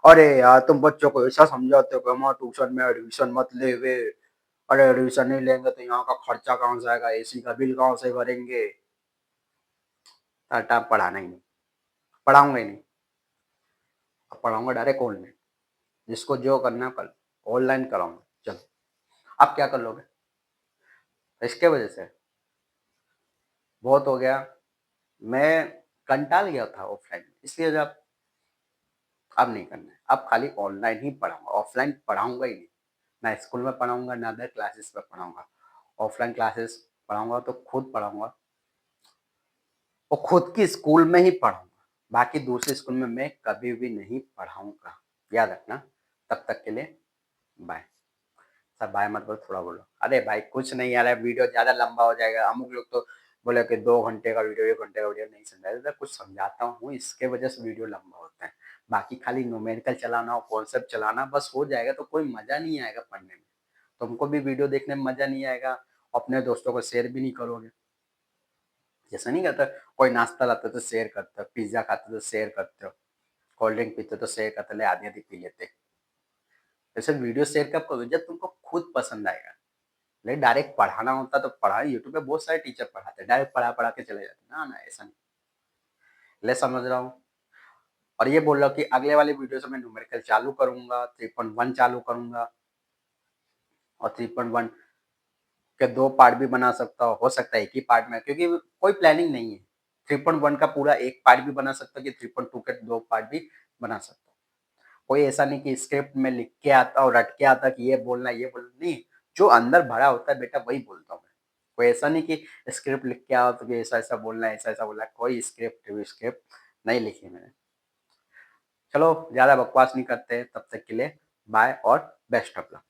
"अरे यार तुम बच्चों को ऐसा समझाते हो कि वहाँ ट्यूशन में एडमिशन मत ले बे। अरे एडमिशन नहीं लेंगे तो यहाँ का खर्चा कहाँ से आएगा? एसी का बिल कहाँ से भरेंगे?" हटा, पढ़ाना ही नहीं, पढ़ाऊँगा ही नहीं। अब पढ़ाऊँगा डायरेक्ट ऑनलाइन, जिसको जो करना है कर लो, ऑनलाइन कराऊँगा, चलो। आप क्या कर लोगे? इसके वजह से बहुत हो गया, मैं कंटाल गया था ऑफलाइन, इसलिए जब अब नहीं करना है, अब खाली ऑनलाइन ही पढ़ाऊँगा, ऑफलाइन पढ़ाऊँगा ही नहीं। ना स्कूल में पढ़ाऊँगा, ना अदर क्लासेस में पढ़ाऊँगा। ऑफलाइन क्लासेस पढ़ाऊँगा तो खुद पढ़ाऊँगा और खुद की स्कूल में ही पढ़ाऊँगा। बाकी दूसरे स्कूल में मैं कभी भी नहीं पढ़ाऊँगा। याद रखना, तब तक के लिए बाय। सब बाय मत बोलो, थोड़ा बोलो। अरे भाई कुछ नहीं यार, वीडियो ज़्यादा लंबा हो जाएगा। अमुक लोग तो बोले कि 2 घंटे का वीडियो, 1 घंटे का वीडियो नहीं समझाया जाता, कुछ समझाता हूँ, इसके वजह से वीडियो लंबा होता है। बाकी खाली न्यूमेरिकल चलाना और कॉन्सेप्ट चलाना बस हो जाएगा तो कोई मज़ा नहीं आएगा पढ़ने में। तुमको भी वीडियो देखने में मज़ा नहीं आएगा, अपने दोस्तों को शेयर भी नहीं करोगे। जैसा नहीं कहता, कोई नाश्ता लाता है तो शेयर करते हो, पिज़्ज़ा खाते हो तो शेयर करते हो, कोल्ड ड्रिंक पीते हो तो शेयर करते हो, ले आधी-आधी पी लेते। वैसे वीडियो शेयर कब करोगे? जब तुमको खुद पसंद आएगा। नहीं डायरेक्ट पढ़ाना होता तो पढ़ाई, यूट्यूब पे बहुत सारे टीचर पढ़ाते हैं, डायरेक्ट पढ़ा-पढ़ा के चले जाते हैं। ना, ना ऐसा नहीं। ले समझ रहा हूँ और ये बोल रहा हूँ कि अगले वाले वीडियो से मैं न्यूमेरिकल चालू करूँगा, 3.1 चालू करूँगा और 3.1 के 2 पार्ट भी बना सकता हूँ, हो सकता है एक ही पार्ट में, क्योंकि कोई प्लानिंग नहीं है। 3.1 का पूरा एक पार्ट भी बना सकता हूँ कि 3.2 के 2 पार्ट भी बना सकता हूँ। कोई ऐसा नहीं कि स्क्रिप्ट में लिख के आता और रट के आता कि ये बोलना है, ये बोलना नहीं, जो अंदर भरा होता है बेटा वही बोलता हूँ मैं। कोई ऐसा नहीं कि स्क्रिप्ट लिख के आओ तो कि ऐसा-ऐसा बोलना है, ऐसा-ऐसा बोलना है, कोई स्क्रिप्ट नहीं लिखी मैंने। चलो ज़्यादा बकवास नहीं करते, तब तक के लिए बाय और बेस्ट ऑफ लक।